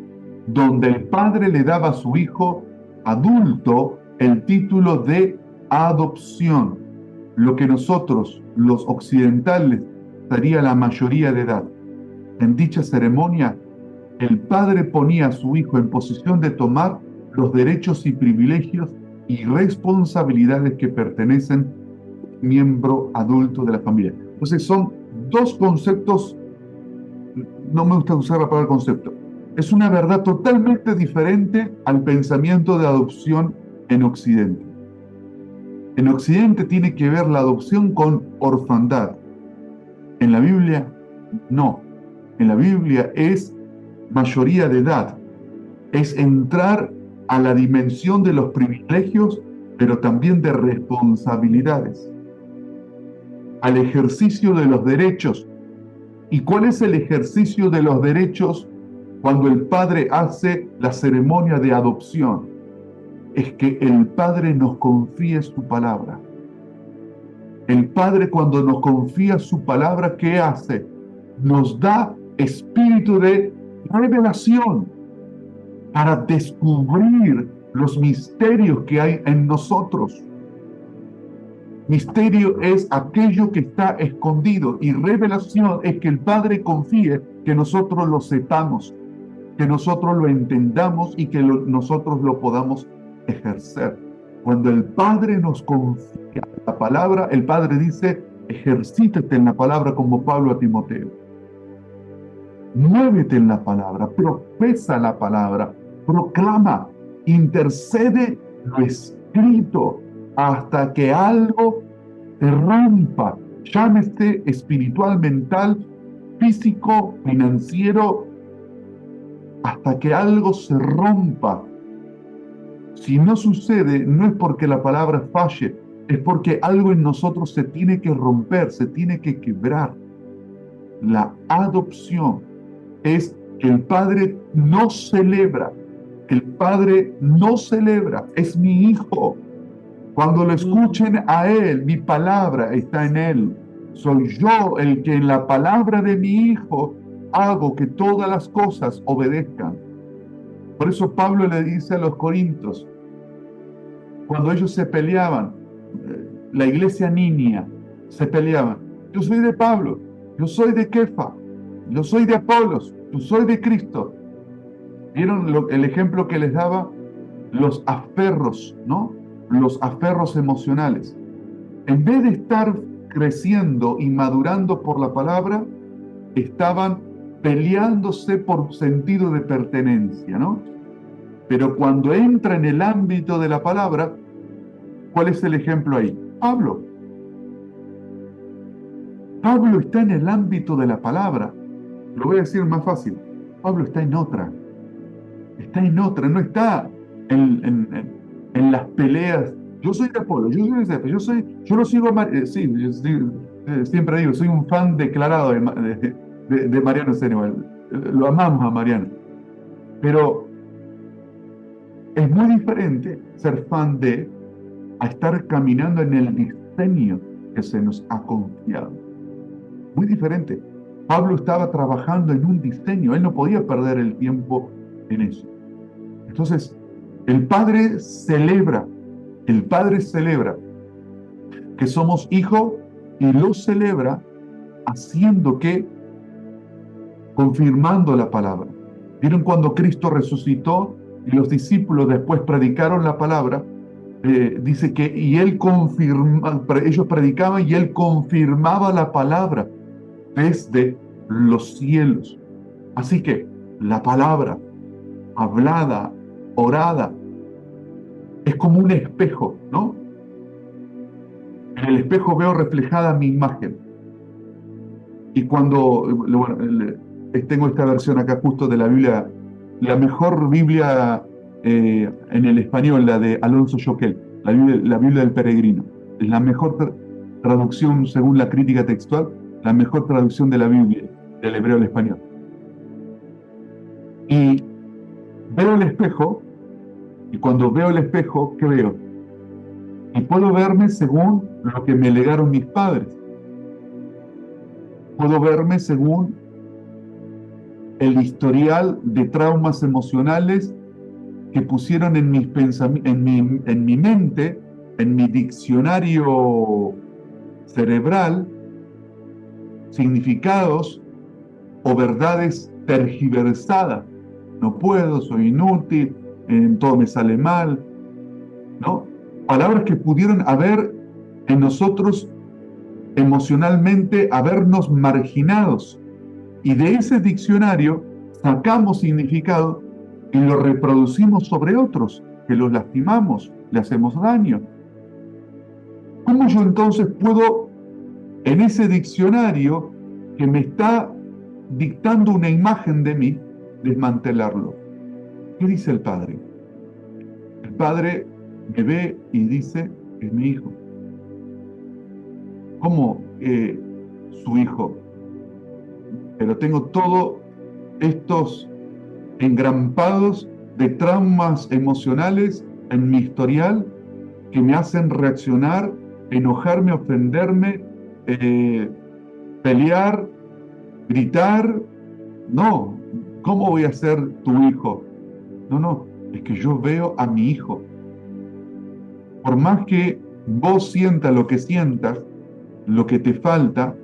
donde el padre le daba a su hijo adulto el título de adopción, lo que nosotros, los occidentales, daría la mayoría de edad. En dicha ceremonia, el padre ponía a su hijo en posición de tomar los derechos y privilegios y responsabilidades que pertenecen al miembro adulto de la familia. Entonces son dos conceptos, no me gusta usar la palabra concepto, es una verdad totalmente diferente al pensamiento de adopción en Occidente. En Occidente tiene que ver la adopción con orfandad. En la Biblia, no. En la Biblia es mayoría de edad. Es entrar a la dimensión de los privilegios, pero también de responsabilidades. Al ejercicio de los derechos. ¿Y cuál es el ejercicio de los derechos cuando el padre hace la ceremonia de adopción? Es que el Padre nos confíe su palabra. El Padre, cuando nos confía su palabra, ¿qué hace? Nos da espíritu de revelación para descubrir los misterios que hay en nosotros. Misterio es aquello que está escondido y revelación es que el Padre confíe que nosotros lo sepamos, que nosotros lo entendamos y que nosotros lo podamos ejercer. Cuando el Padre nos confía la palabra, el Padre dice, ejercítate en la palabra como Pablo a Timoteo. Muévete en la palabra, profesa la palabra, proclama, intercede lo escrito, hasta que algo se rompa, llámese espiritual, mental, físico, financiero, hasta que algo se rompa. Si no sucede, no es porque la palabra falle, es porque algo en nosotros se tiene que romper, se tiene que quebrar. La adopción es que el Padre no celebra, el Padre no celebra, es mi hijo. Cuando lo escuchen a Él, mi palabra está en Él. Soy yo el que en la palabra de mi hijo hago que todas las cosas obedezcan. Por eso Pablo le dice a los corintios, cuando ellos se peleaban, la iglesia niña se peleaban, yo soy de Pablo, yo soy de Kefa, yo soy de Apolos, yo soy de Cristo. ¿Vieron el ejemplo que les daba? Los aferros, ¿no? Los aferros emocionales. En vez de estar creciendo y madurando por la palabra, estaban peleándose por sentido de pertenencia, ¿no? Pero cuando entra en el ámbito de la palabra, ¿cuál es el ejemplo ahí? Pablo. Pablo está en el ámbito de la palabra. Lo voy a decir más fácil. Pablo está en otra. Está en otra, no está en las peleas. Yo soy de Apolo, yo soy de Cefa, yo lo sigo a sí, siempre digo, soy un fan declarado de Mariano Senegal. Lo amamos a Mariano. Pero es muy diferente ser fan a estar caminando en el diseño que se nos ha confiado. Muy diferente. Pablo estaba trabajando en un diseño, él no podía perder el tiempo en eso. Entonces, el Padre celebra que somos hijos y lo celebra haciendo que, confirmando la palabra. ¿Vieron cuando Cristo resucitó y los discípulos después predicaron la palabra? Dice que ellos predicaban y él confirmaba la palabra desde los cielos. Así que la palabra hablada, orada, es como un espejo, ¿no? En el espejo veo reflejada mi imagen. Y cuando, tengo esta versión acá justo de la Biblia, la mejor Biblia en el español, la de Alonso Joquel, la Biblia del Peregrino. Es la mejor traducción, según la crítica textual, la mejor traducción de la Biblia, del hebreo al español. Y veo el espejo, y cuando veo el espejo, ¿qué veo? Y puedo verme según lo que me legaron mis padres. Puedo verme según el historial de traumas emocionales que pusieron en mis en mi mente, en mi diccionario cerebral, significados o verdades tergiversadas. No puedo, soy inútil, todo me sale mal, ¿no? Palabras que pudieron haber en nosotros emocionalmente, habernos marginados. Y de ese diccionario sacamos significado y lo reproducimos sobre otros, que los lastimamos, le hacemos daño. ¿Cómo yo entonces puedo, en ese diccionario que me está dictando una imagen de mí, desmantelarlo? ¿Qué dice el Padre? El Padre me ve y dice, es mi hijo. ¿Cómo su hijo? Pero tengo todos estos engrampados de traumas emocionales en mi historial que me hacen reaccionar, enojarme, ofenderme, pelear, gritar. No, ¿cómo voy a ser tu hijo? No, es que yo veo a mi hijo. Por más que vos sientas lo que sientas, lo que te falta,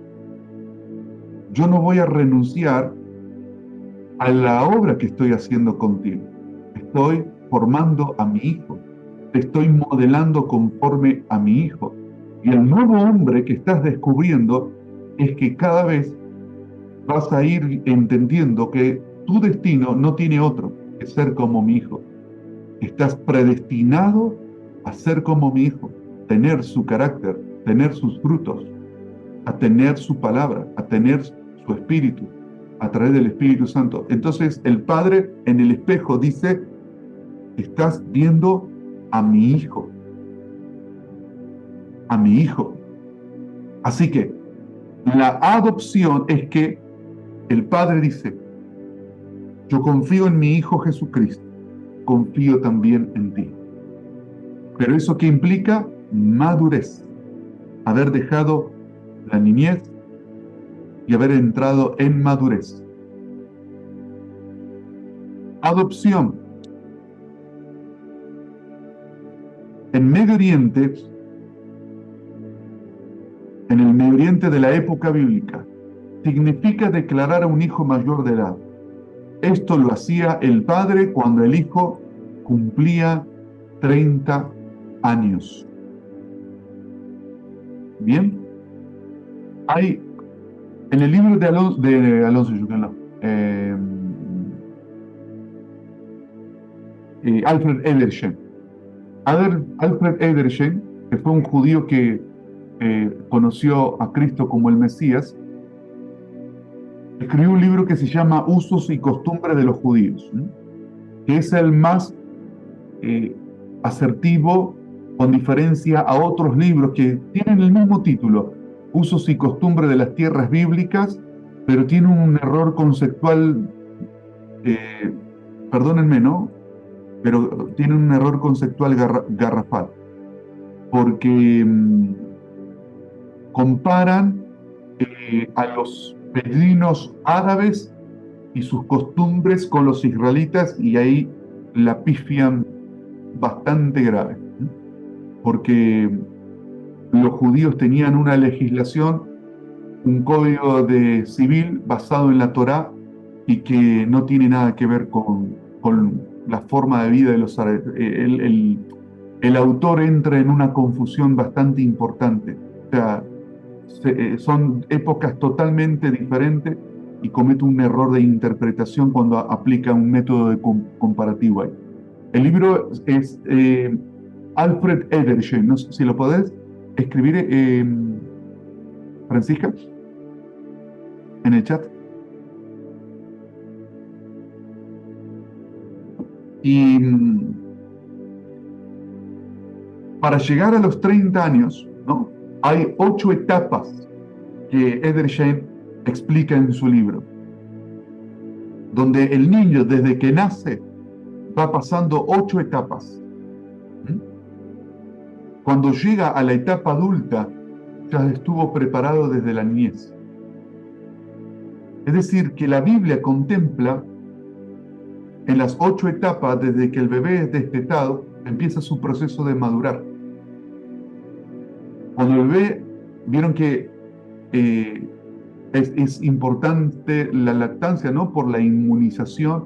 yo no voy a renunciar a la obra que estoy haciendo contigo. Estoy formando a mi hijo. Te estoy modelando conforme a mi hijo. Y el nuevo hombre que estás descubriendo es que cada vez vas a ir entendiendo que tu destino no tiene otro que ser como mi hijo. Estás predestinado a ser como mi hijo. tener su carácter, tener sus frutos, a tener su palabra, a tener su espíritu, a través del Espíritu Santo. Entonces el Padre en el espejo dice: estás viendo a mi hijo, a mi hijo. Así que la adopción es que el Padre dice: yo confío en mi Hijo Jesucristo, confío también en ti. Pero eso que implica madurez, haber dejado la niñez y haber entrado en madurez. Adopción. En Medio Oriente, en el Medio Oriente de la época bíblica, significa declarar a un hijo mayor de edad. Esto lo hacía el padre cuando el hijo cumplía 30 años. Bien, hay en el libro de Alonso Alfred Edersheim. Alfred Edersheim, que fue un judío que conoció a Cristo como el Mesías, escribió un libro que se llama Usos y Costumbres de los Judíos, que es el más asertivo con diferencia a otros libros que tienen el mismo título, Usos y Costumbres de las Tierras Bíblicas, pero tiene un error conceptual, perdónenme, ¿no? Pero tiene un error conceptual garrafal, porque comparan a los beduinos árabes y sus costumbres con los israelitas, y ahí la pifian bastante grave, porque los judíos tenían una legislación, un código civil basado en la Torá, y que no tiene nada que ver con la forma de vida de los árabes. El autor entra en una confusión bastante importante. O sea, son épocas totalmente diferentes y comete un error de interpretación cuando aplica un método de comparativo ahí. El libro es Alfred Edersheim. No sé si lo podés escribir, Francisca, en el chat. Y para llegar a los 30 años, ¿no?, hay 8 etapas que Edersheim explica en su libro, donde el niño desde que nace va pasando 8 etapas. Cuando llega a la etapa adulta, ya estuvo preparado desde la niñez. Es decir, que la Biblia contempla en las 8 etapas, desde que el bebé es destetado, empieza su proceso de madurar. Cuando el bebé, vieron que es importante la lactancia, ¿no? Por la inmunización,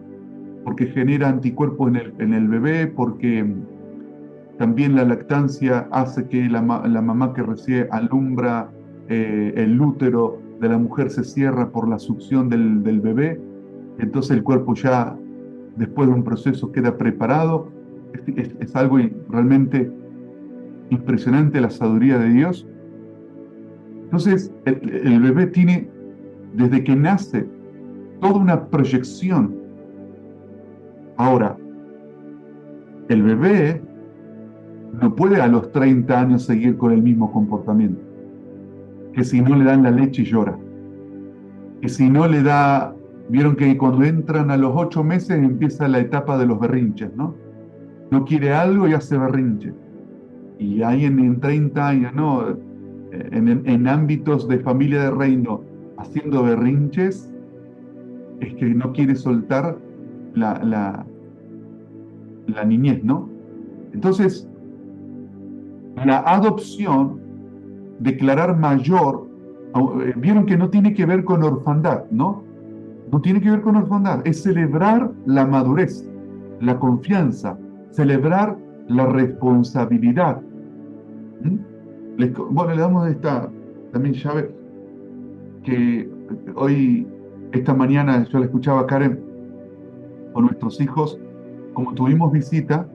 porque genera anticuerpos en el bebé, porque también la lactancia hace que la mamá que recibe alumbra el útero de la mujer se cierra por la succión del bebé. Entonces el cuerpo ya, después de un proceso, queda preparado. Es algo realmente impresionante, la sabiduría de Dios. Entonces el bebé tiene, desde que nace, toda una proyección. Ahora, el bebé no puede a los 30 años seguir con el mismo comportamiento, que si no le dan la leche llora, que si no le da, vieron que cuando entran a los 8 meses empieza la etapa de los berrinches, ¿no? No quiere algo y hace berrinche. Y hay en 30 años, ¿no?, en ámbitos de familia de reino, haciendo berrinches, es que no quiere soltar la niñez, ¿no? Entonces, la adopción, declarar mayor, vieron que no tiene que ver con orfandad, ¿no? No tiene que ver con orfandad, es celebrar la madurez, la confianza, celebrar la responsabilidad. Bueno, le damos esta también llave que hoy, esta mañana, yo la escuchaba a Karen con nuestros hijos, como tuvimos visita,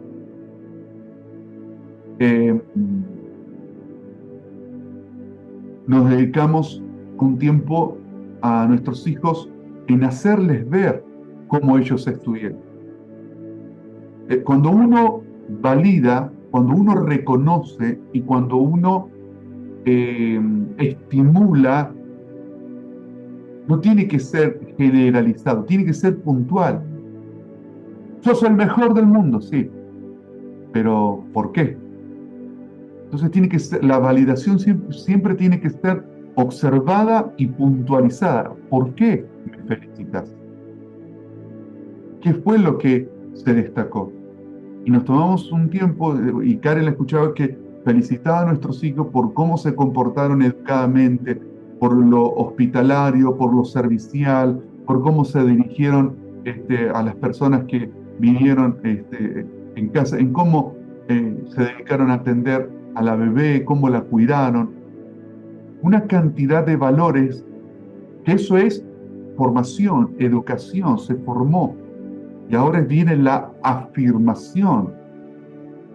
nos dedicamos un tiempo a nuestros hijos en hacerles ver cómo ellos estuvieron. Cuando uno valida, cuando uno reconoce y cuando uno estimula, no tiene que ser generalizado, tiene que ser puntual. Sos el mejor del mundo, sí, pero ¿por qué? Entonces tiene que ser, la validación siempre tiene que ser observada y puntualizada. ¿Por qué me felicitas? ¿Qué fue lo que se destacó? Y nos tomamos un tiempo, y Karen escuchaba que felicitaba a nuestros hijos por cómo se comportaron educadamente, por lo hospitalario, por lo servicial, por cómo se dirigieron a las personas que vinieron en casa, en cómo se dedicaron a atender a la bebé, cómo la cuidaron. Una cantidad de valores, que eso es formación, educación, se formó. Y ahora viene la afirmación,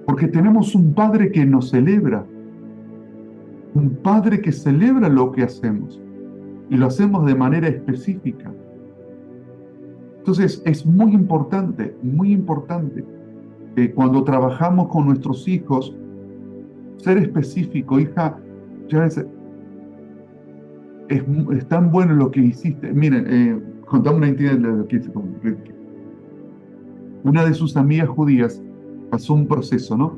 porque tenemos un Padre que nos celebra, un Padre que celebra lo que hacemos, y lo hacemos de manera específica. Entonces es muy importante cuando trabajamos con nuestros hijos, ser específico. Hija, ya es tan bueno lo que hiciste. Miren, contame una intimidad de lo que hice. Una de sus amigas judías pasó un proceso, ¿no?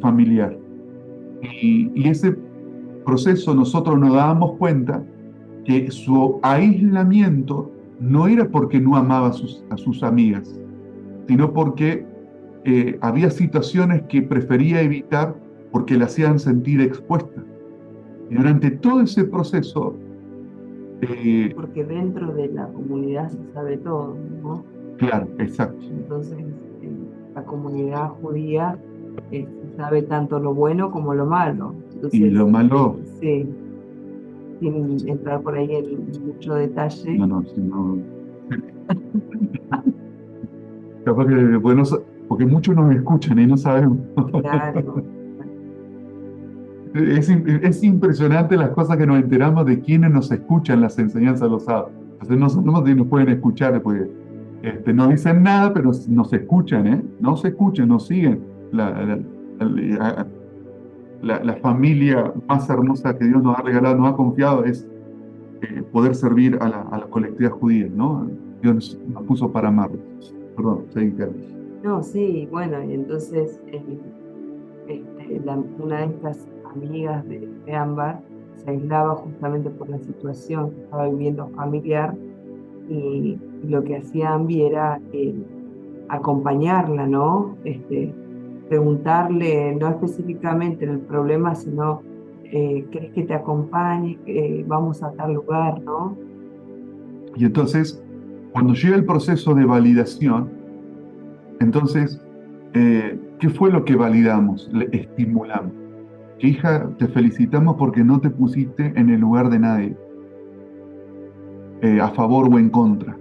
Familiar. Y ese proceso nosotros nos dábamos cuenta que su aislamiento no era porque no amaba a sus amigas, sino porque había situaciones que prefería evitar porque la hacían sentir expuesta. Y durante todo ese proceso... Porque dentro de la comunidad se sabe todo, ¿no? Claro, exacto. Entonces, la comunidad judía se sabe tanto lo bueno como lo malo. Entonces, Y lo malo... Sí, sin entrar por ahí en mucho detalle. No, capaz que, porque muchos nos escuchan y no sabemos. Claro. Es impresionante las cosas que nos enteramos de quienes nos escuchan las enseñanzas de los sábados. Entonces no sabemos si nos pueden escuchar, porque no dicen nada, pero nos escuchan, ¿eh? Nos escuchan, nos siguen. La familia más hermosa que Dios nos ha regalado, nos ha confiado, es poder servir a la colectividad judía, ¿no? Dios nos puso para amarlos. Perdón, seguí, Carlos. No, sí, bueno, y entonces una de estas amigas de Ámbar se aislaba justamente por la situación que estaba viviendo familiar, y lo que hacía Ambi era acompañarla, ¿no? Preguntarle, no específicamente el problema, sino ¿querés que te acompañe? Vamos a tal lugar, ¿no? Y entonces, cuando llega el proceso de validación, entonces, ¿qué fue lo que validamos? Le estimulamos. Que hija, te felicitamos porque no te pusiste en el lugar de nadie, a favor o en contra,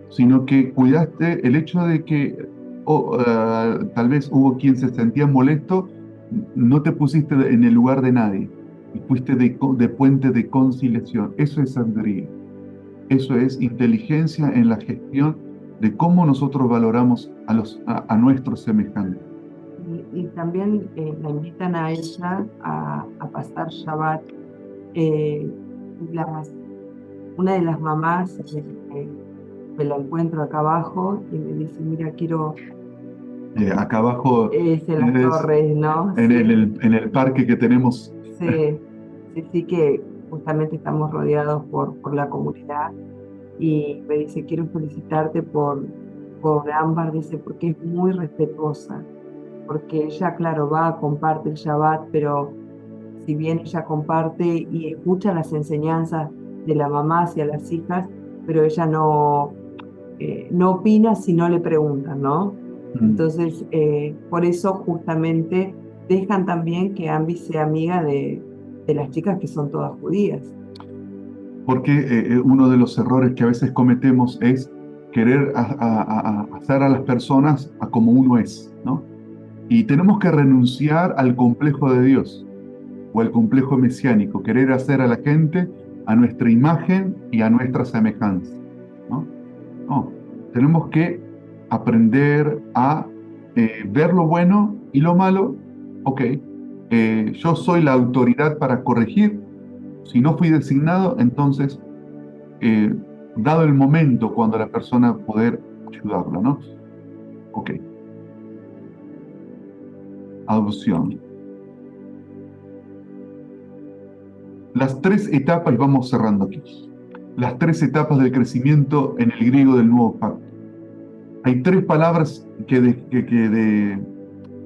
sino que cuidaste el hecho de que tal vez hubo quien se sentía molesto, no te pusiste en el lugar de nadie y fuiste de puente de conciliación. Eso es sabiduría. Eso es inteligencia en la gestión de cómo nosotros valoramos a nuestros semejantes. Y también la invitan a ella a pasar Shabbat. Una de las mamás me la encuentro acá abajo y me dice, mira, quiero... Acá abajo es en las torres, ¿no? En, Sí. en el parque que tenemos. Sí, que justamente estamos rodeados por la comunidad, y me dice, quiero felicitarte por Ámbar, dice, porque es muy respetuosa, porque ella, claro, comparte el Shabbat, pero si bien ella comparte y escucha las enseñanzas de la mamá hacia las hijas, pero ella no opina si no le preguntan, ¿no? Entonces, por eso justamente dejan también que Ambi sea amiga de las chicas que son todas judías. Porque uno de los errores que a veces cometemos es querer hacer a las personas a como uno es, ¿no? Y tenemos que renunciar al complejo de Dios. o el complejo mesiánico, querer hacer a la gente a nuestra imagen y a nuestra semejanza, ¿no? No, tenemos que aprender a ver lo bueno y lo malo. Ok, yo soy la autoridad para corregir. Si no fui designado, entonces, dado el momento cuando la persona poder ayudarla, ¿no? Ok, adopción. Las tres etapas, y vamos cerrando aquí, las tres etapas del crecimiento en el griego del Nuevo Pacto. Hay tres palabras que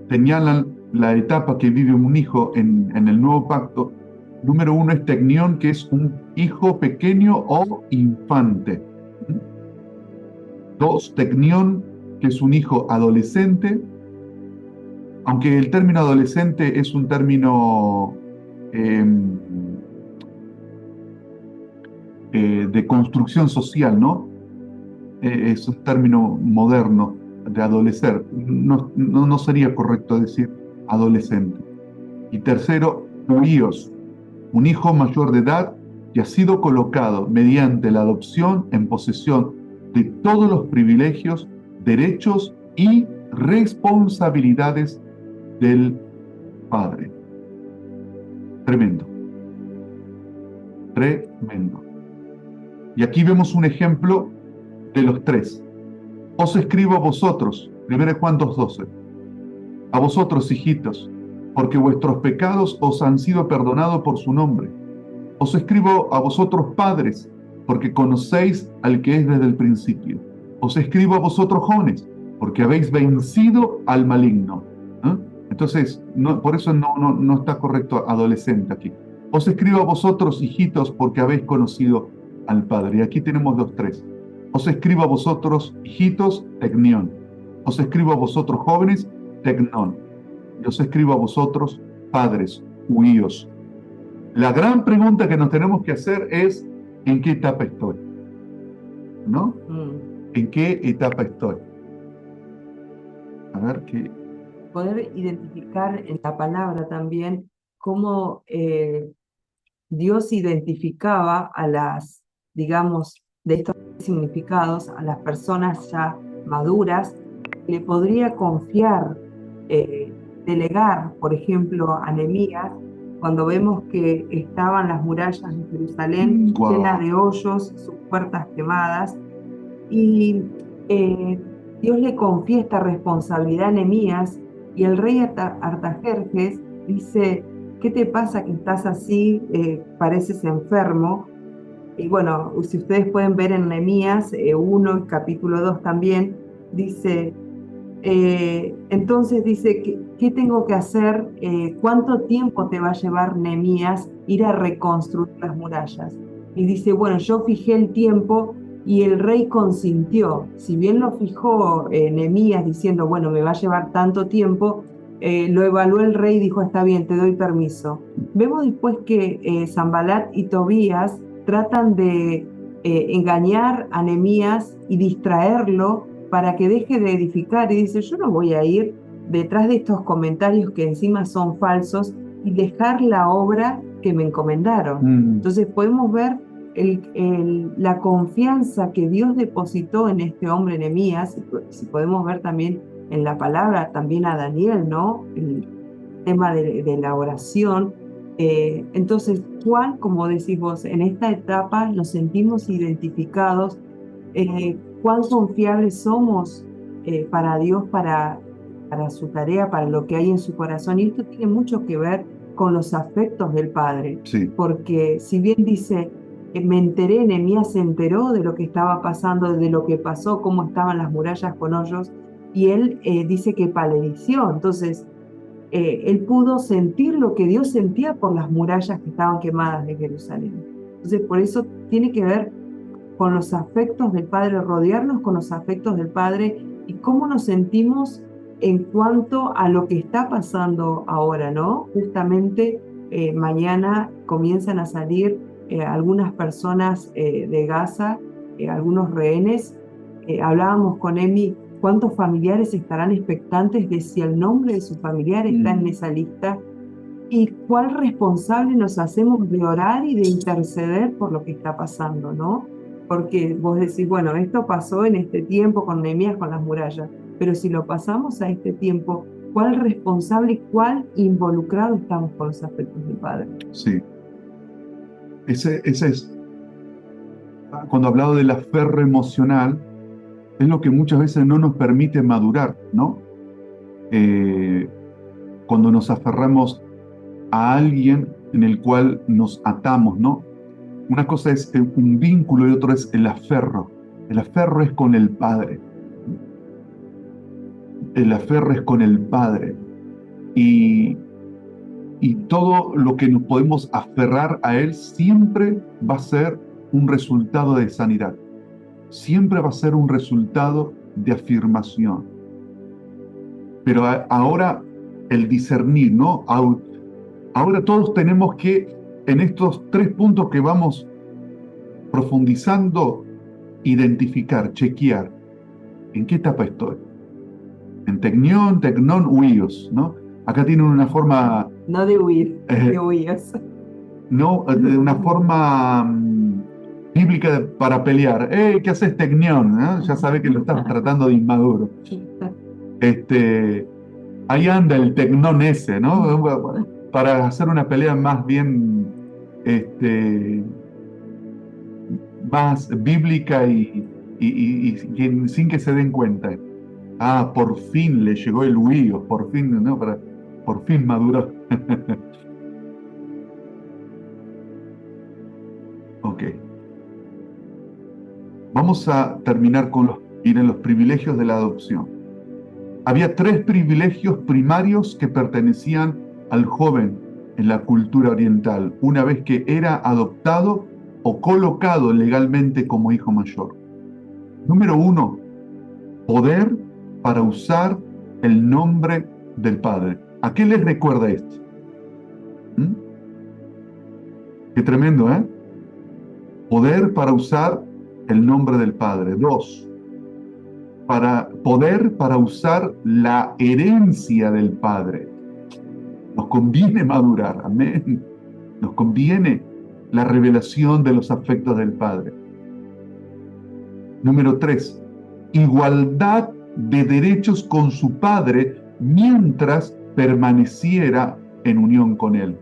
señalan la etapa que vive un hijo en el Nuevo Pacto. Número uno es tecnión, que es un hijo pequeño o infante. Dos, tecnión, que es un hijo adolescente, aunque el término adolescente es un término de construcción social, ¿no? Es un término moderno de adolecer. No sería correcto decir adolescente. Y tercero, huíos, un hijo mayor de edad que ha sido colocado mediante la adopción en posesión de todos los privilegios, derechos y responsabilidades del padre. Tremendo. Tremendo. Y aquí vemos un ejemplo de los tres. Os escribo a vosotros, 1 Juan 2:12, a vosotros, hijitos, porque vuestros pecados os han sido perdonados por su nombre. Os escribo a vosotros, padres, porque conocéis al que es desde el principio. Os escribo a vosotros, jóvenes, porque habéis vencido al maligno. ¿Eh? Entonces, por eso no está correcto adolescente aquí. Os escribo a vosotros, hijitos, porque habéis conocido al Padre. Y aquí tenemos los tres. Os escribo a vosotros, hijitos, tecnión. Os escribo a vosotros, jóvenes, tecnón. Y os escribo a vosotros, padres, huíos. La gran pregunta que nos tenemos que hacer es, ¿en qué etapa estoy? ¿No? ¿En qué etapa estoy? A ver qué... Poder identificar en la palabra también cómo Dios identificaba a las, digamos, de estos significados, a las personas ya maduras, le podría confiar, delegar, por ejemplo, a Nehemías, cuando vemos que estaban las murallas de Jerusalén llenas de hoyos, sus puertas quemadas, y Dios le confía esta responsabilidad a Nehemías, y el rey Artajerjes dice: ¿qué te pasa que estás así? Pareces enfermo. Y bueno, si ustedes pueden ver en Nehemías 1 y capítulo 2 también, dice, entonces dice, ¿qué tengo que hacer? ¿Cuánto tiempo te va a llevar, Nehemías, ir a reconstruir las murallas? Y dice, bueno, yo fijé el tiempo y el rey consintió. Si bien lo fijó Nehemías diciendo, bueno, me va a llevar tanto tiempo, lo evaluó el rey y dijo, está bien, te doy permiso. Vemos después que Sanbalat y Tobías tratan de engañar a Nehemías y distraerlo para que deje de edificar, y dice, yo no voy a ir detrás de estos comentarios que encima son falsos y dejar la obra que me encomendaron. Entonces podemos ver la confianza que Dios depositó en este hombre Nehemías, si podemos ver también en la palabra, también a Daniel, ¿no? El tema de la oración. Entonces, Juan, como decís vos, en esta etapa nos sentimos identificados, cuán confiables somos para Dios, para su tarea, para lo que hay en su corazón. Y esto tiene mucho que ver con los afectos del Padre. Sí. Porque si bien dice, me enteré, Nehemías se enteró de lo que estaba pasando, de lo que pasó, cómo estaban las murallas con hoyos, y él dice que palideció. Entonces, él pudo sentir lo que Dios sentía por las murallas que estaban quemadas de Jerusalén. Entonces, por eso tiene que ver con los afectos del Padre, rodearnos con los afectos del Padre y cómo nos sentimos en cuanto a lo que está pasando ahora, ¿no? Justamente mañana comienzan a salir algunas personas de Gaza, algunos rehenes. Hablábamos con Emi, ¿cuántos familiares estarán expectantes de si el nombre de su familiar está en esa lista? y cuál responsable nos hacemos de orar y de interceder por lo que está pasando, ¿no? Porque vos decís, bueno, esto pasó en este tiempo con Nehemías, con las murallas, pero si lo pasamos a este tiempo, ¿cuál responsable y cuál involucrado estamos con los aspectos del Padre? Sí, ese es, cuando hablaba del aferro emocional, es lo que muchas veces no nos permite madurar, ¿no? Eh, Cuando nos aferramos a alguien en el cual nos atamos, ¿no? Una cosa es un vínculo y otro es el aferro. El aferro es con el Padre. El aferro es con el Padre. Y, y todo lo que nos podemos aferrar a Él siempre va a ser un resultado de sanidad. Siempre va a ser un resultado de afirmación. Pero ahora el discernir, ¿no? Ahora todos tenemos que, en estos 3 puntos que vamos profundizando, identificar, chequear, ¿en qué etapa estoy? En tecnión, tecnón, huíos, ¿no? Acá tienen una forma, No de huir, de huíos. no, de una forma bíblica para pelear. ¿Qué haces tecnión? ¿No? Ya sabes que lo estás tratando de inmaduro. Ahí anda el tecnón ese, ¿no? Para hacer una pelea más bien, más bíblica y sin que se den cuenta. Ah, por fin le llegó el huío, por fin, ¿no? Por fin maduró. Ok. Vamos a terminar con los privilegios de la adopción. Había 3 privilegios primarios que pertenecían al joven en la cultura oriental, una vez que era adoptado o colocado legalmente como hijo mayor. Número 1, poder para usar el nombre del Padre. ¿A qué les recuerda esto? ¿Mm? Qué tremendo, ¿eh? Poder para usar el nombre del Padre. 2, poder para usar la herencia del Padre. Nos conviene madurar, amén. Nos conviene la revelación de los afectos del Padre. Número 3, igualdad de derechos con su Padre mientras permaneciera en unión con Él.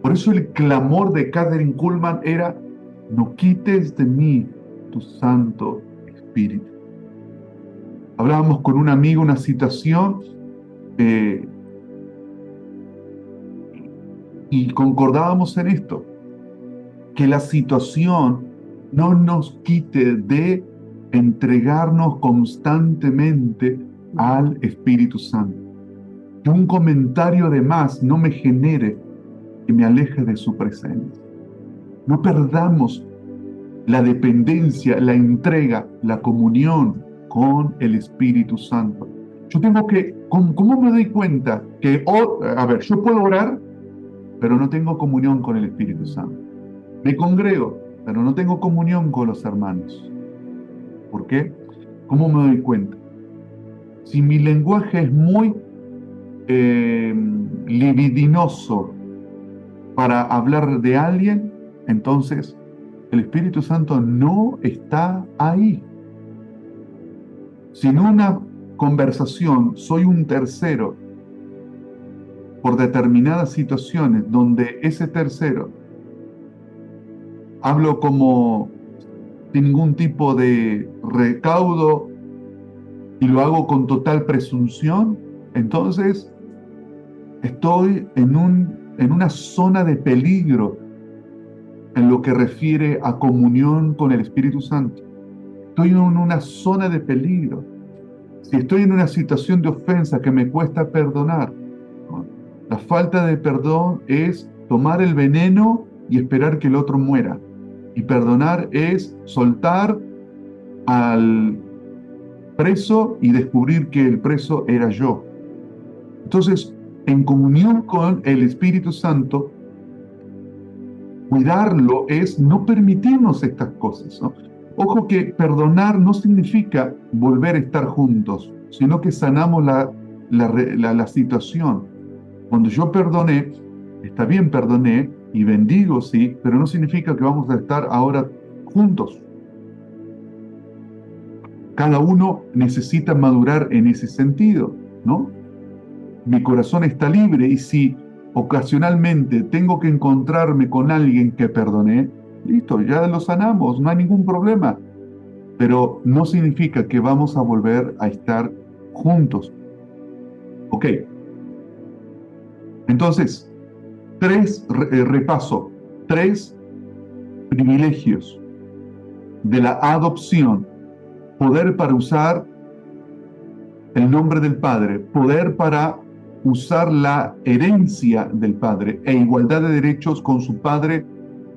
Por eso el clamor de Kathryn Kuhlman era: no quites de mí tu Santo Espíritu. Hablábamos con un amigo una situación y concordábamos en esto, que la situación no nos quite de entregarnos constantemente al Espíritu Santo. Que un comentario de más no me genere que me aleje de su presencia. No perdamos la dependencia, la entrega, la comunión con el Espíritu Santo. Yo tengo que, ¿cómo me doy cuenta que, yo puedo orar, pero no tengo comunión con el Espíritu Santo? Me congrego, pero no tengo comunión con los hermanos. ¿Por qué? ¿Cómo me doy cuenta? Si mi lenguaje es muy libidinoso para hablar de alguien, entonces el Espíritu Santo no está ahí. Si en una conversación soy un tercero por determinadas situaciones donde ese tercero hablo como sin ningún tipo de recaudo y lo hago con total presunción, entonces estoy en una zona de peligro en lo que refiere a comunión con el Espíritu Santo. Estoy en una zona de peligro. Si estoy en una situación de ofensa que me cuesta perdonar, ¿no? La falta de perdón es tomar el veneno y esperar que el otro muera. Y perdonar es soltar al preso y descubrir que el preso era yo. Entonces, en comunión con el Espíritu Santo, cuidarlo es no permitirnos estas cosas, ¿no? Ojo que perdonar no significa volver a estar juntos, sino que sanamos la situación. Cuando yo perdoné, está bien, perdoné y bendigo, sí, pero no significa que vamos a estar ahora juntos. Cada uno necesita madurar en ese sentido, ¿no? Mi corazón está libre y si ocasionalmente tengo que encontrarme con alguien que perdoné, listo, ya lo sanamos, no hay ningún problema. Pero no significa que vamos a volver a estar juntos. Ok. Entonces, repaso, 3 privilegios de la adopción: poder para usar el nombre del Padre, poder para usar la herencia del Padre e igualdad de derechos con su Padre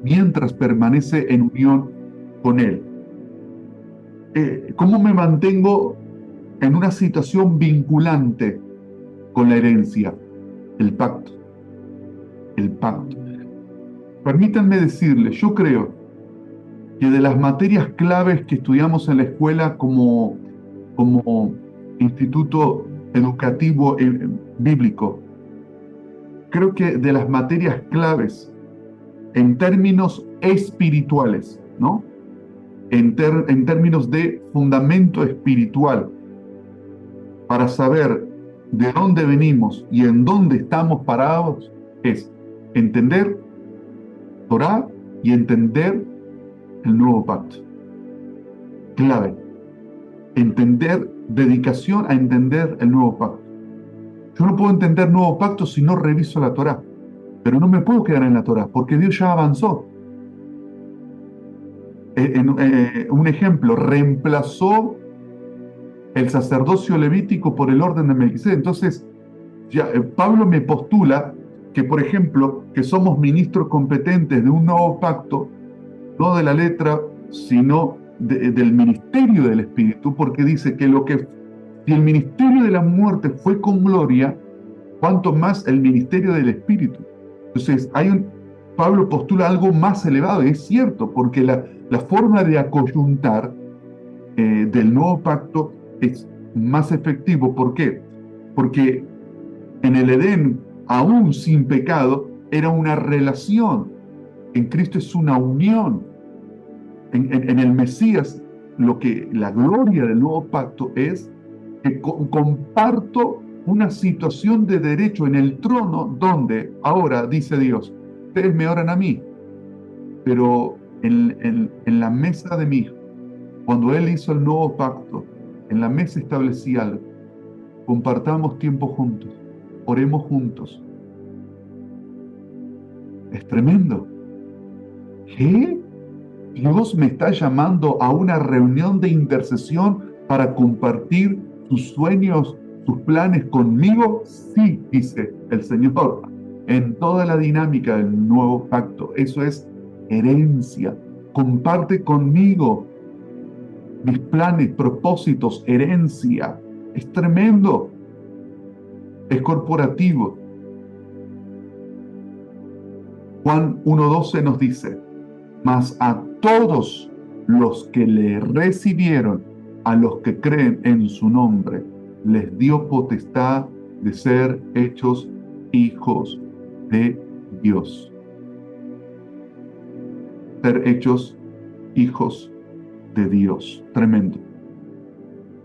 mientras permanece en unión con Él. ¿Cómo me mantengo en una situación vinculante con la herencia? El pacto. El pacto. Permítanme decirles, yo creo que de las materias claves que estudiamos en la escuela como instituto educativo bíblico, creo que de las materias claves en términos espirituales, ¿no? En términos de fundamento espiritual, para saber de dónde venimos y en dónde estamos parados, es entender Torá y entender el nuevo pacto. Clave. Entender, dedicación a entender el nuevo pacto. Yo no puedo entender nuevo pacto si no reviso la Torá, pero no me puedo quedar en la Torá porque Dios ya avanzó. Un ejemplo, reemplazó el sacerdocio levítico por el orden de Melquisedec. Entonces, Pablo me postula que, por ejemplo, que somos ministros competentes de un nuevo pacto, no de la letra, sino del ministerio del Espíritu, porque dice que si el ministerio de la muerte fue con gloria, cuanto más el ministerio del Espíritu. Entonces, Pablo postula algo más elevado, y es cierto, porque la forma de acoyuntar del nuevo pacto es más efectivo. ¿Por qué? Porque en el Edén, aún sin pecado, era una relación. En Cristo es una unión. En el Mesías, la gloria del nuevo pacto es que comparto una situación de derecho en el trono donde ahora dice Dios, ustedes me oran a mí, pero en la mesa de mi hijo, cuando Él hizo el nuevo pacto, en la mesa establecí algo: compartamos tiempo juntos, oremos juntos. Es tremendo. ¿Qué? ¿Dios me está llamando a una reunión de intercesión para compartir sus sueños, sus planes conmigo? Sí, dice el Señor, en toda la dinámica del nuevo pacto. Eso es herencia. Comparte conmigo mis planes, propósitos, herencia. Es tremendo. Es corporativo. Juan 1:12 nos dice: mas a todos los que le recibieron, a los que creen en su nombre, les dio potestad de ser hechos hijos de Dios. Ser hechos hijos de Dios. Tremendo.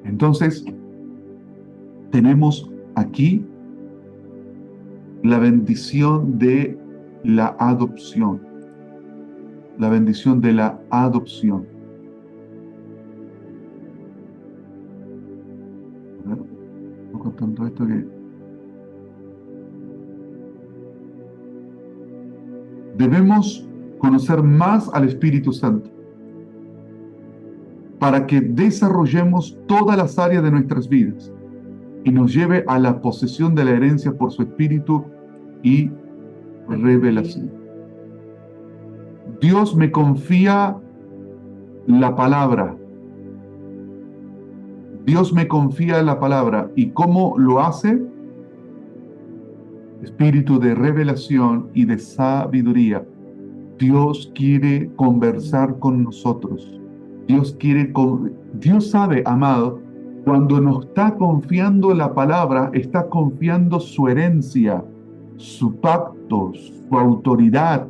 Entonces, tenemos aquí la bendición de la adopción. La bendición de la adopción. A ver, no con tanto esto que... Debemos conocer más al Espíritu Santo para que desarrollemos todas las áreas de nuestras vidas y nos lleve a la posesión de la herencia por su Espíritu y revelación. Dios me confía la palabra. Dios me confía la palabra. ¿Y cómo lo hace? Espíritu de revelación y de sabiduría. Dios quiere conversar con nosotros. Dios sabe, amado, Cuando nos está confiando la palabra, está confiando su herencia, su pacto, su autoridad.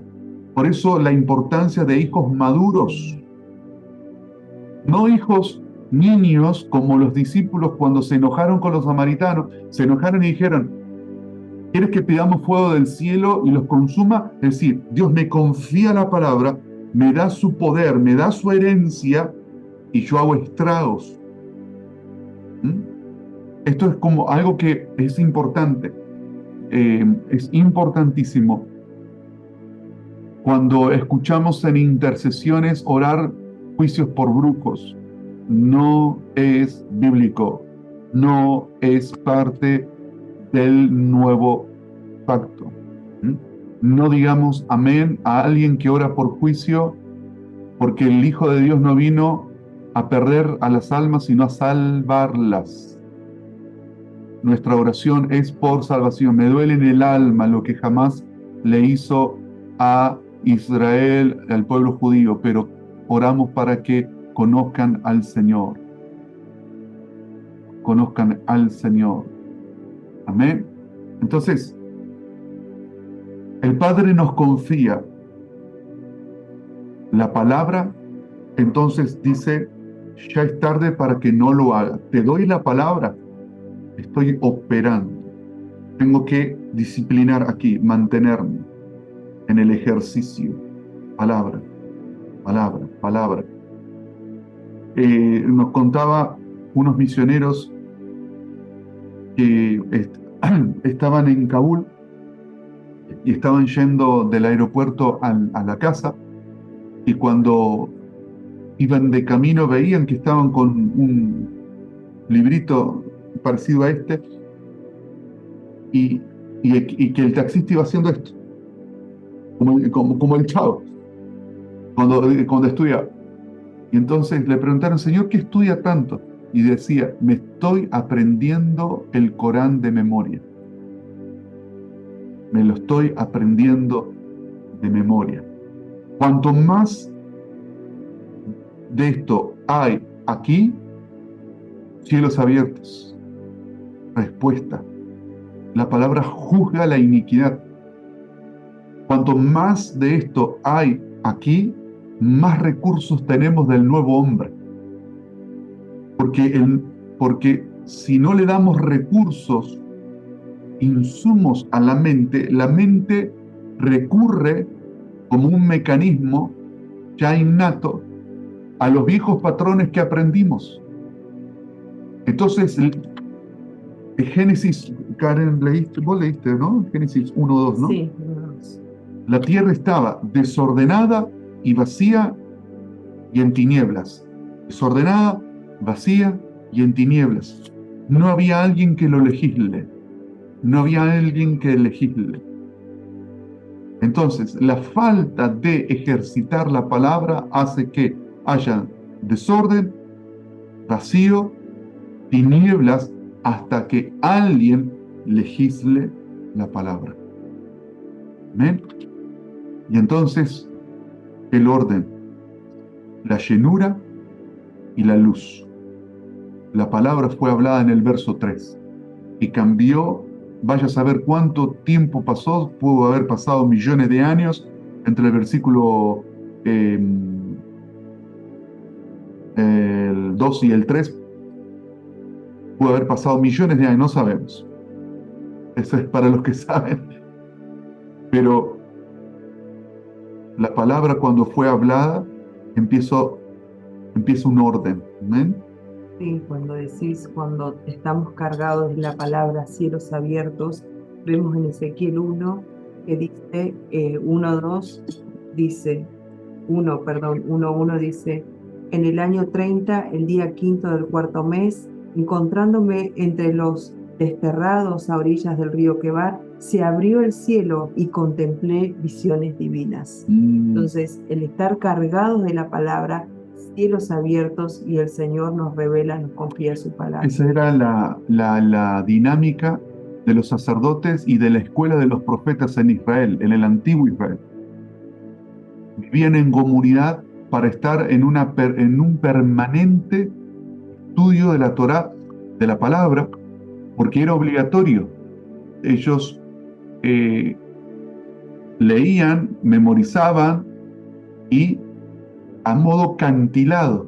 Por eso la importancia de hijos maduros, no hijos niños como los discípulos cuando se enojaron con los samaritanos, se enojaron y dijeron, ¿quieres que pidamos fuego del cielo y los consuma? Es decir, Dios me confía la palabra, me da su poder, me da su herencia y yo hago estragos. ¿Mm? Esto es como algo que es importante, es importantísimo. Cuando escuchamos en intercesiones orar juicios por brujos, no es bíblico, no es parte del nuevo pacto. ¿Mm? No digamos amén a alguien que ora por juicio, porque el Hijo de Dios no vino a perder a las almas, sino a salvarlas. Nuestra oración es por salvación. Me duele en el alma lo que jamás le hizo a Israel, al pueblo judío, pero oramos para que conozcan al Señor. Conozcan al Señor. Amén. Entonces, el Padre nos confía la palabra, entonces dice, ya es tarde para que no lo haga. Te doy la palabra, estoy operando. Tengo que disciplinar aquí, mantenerme en el ejercicio. Palabra, palabra, palabra. Nos contaba unos misioneros que estaban en Kabul y estaban yendo del aeropuerto a la casa, y cuando iban de camino veían que estaban con un librito parecido a este, y que el taxista iba haciendo esto, como el Chavo, cuando estudia. Y entonces le preguntaron, Señor, ¿qué estudia tanto? Y decía, me estoy aprendiendo el Corán de memoria. Me lo estoy aprendiendo de memoria. Cuanto más de esto hay aquí, cielos abiertos, respuesta. La palabra juzga la iniquidad. Cuanto más de esto hay aquí, más recursos tenemos del nuevo hombre. Porque si no le damos recursos, insumos a la mente recurre como un mecanismo ya innato a los viejos patrones que aprendimos. Entonces, Génesis, Karen, vos leíste, ¿no? Génesis 1:2, ¿no? Sí. La tierra estaba desordenada y vacía y en tinieblas. Desordenada, vacía y en tinieblas. No había alguien que lo legisle. No había alguien que legisle. Entonces, la falta de ejercitar la palabra hace que haya desorden, vacío, tinieblas, hasta que alguien legisle la palabra. ¿Amén? Y entonces, el orden, la llenura y la luz. La palabra fue hablada en el verso 3 y cambió. Vaya a saber cuánto tiempo pasó, pudo haber pasado millones de años entre el versículo el 2 y el 3. Pudo haber pasado millones de años, no sabemos. Eso es para los que saben. Pero la palabra, cuando fue hablada, empieza un orden. ¿Amén? Sí, cuando estamos cargados de la palabra cielos abiertos, vemos en Ezequiel 1 que dice 1:2, dice 1:1 dice, en el año 30, el día quinto del cuarto mes, encontrándome entre los desterrados a orillas del río Quebar, se abrió el cielo y contemplé visiones divinas. Entonces, el estar cargados de la palabra, cielos abiertos, y el Señor nos revela, nos confía su palabra. Esa era la dinámica de los sacerdotes y de la escuela de los profetas en Israel, en el antiguo Israel. Vivían en comunidad para estar en un permanente estudio de la Torá de la palabra, porque era obligatorio. Ellos leían, memorizaban y a modo cantilado.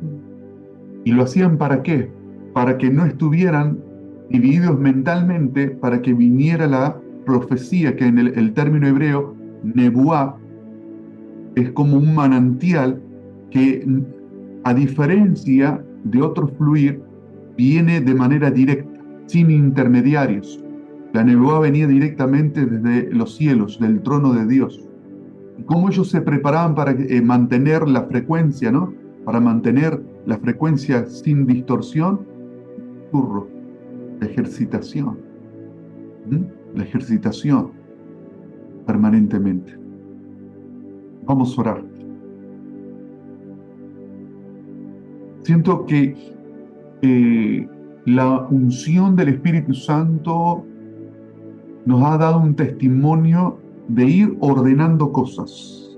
¿Y lo hacían para qué? Para que no estuvieran divididos mentalmente, para que viniera la profecía, que en el término hebreo, nebuá, es como un manantial que, a diferencia de otro fluir, viene de manera directa, sin intermediarios. La nebuá venía directamente desde los cielos, del trono de Dios. Y cómo ellos se preparaban para mantener la frecuencia, ¿no? Para mantener la frecuencia sin distorsión, turro, la ejercitación. La ejercitación permanentemente. Vamos a orar. Siento que la unción del Espíritu Santo nos ha dado un testimonio de ir ordenando cosas.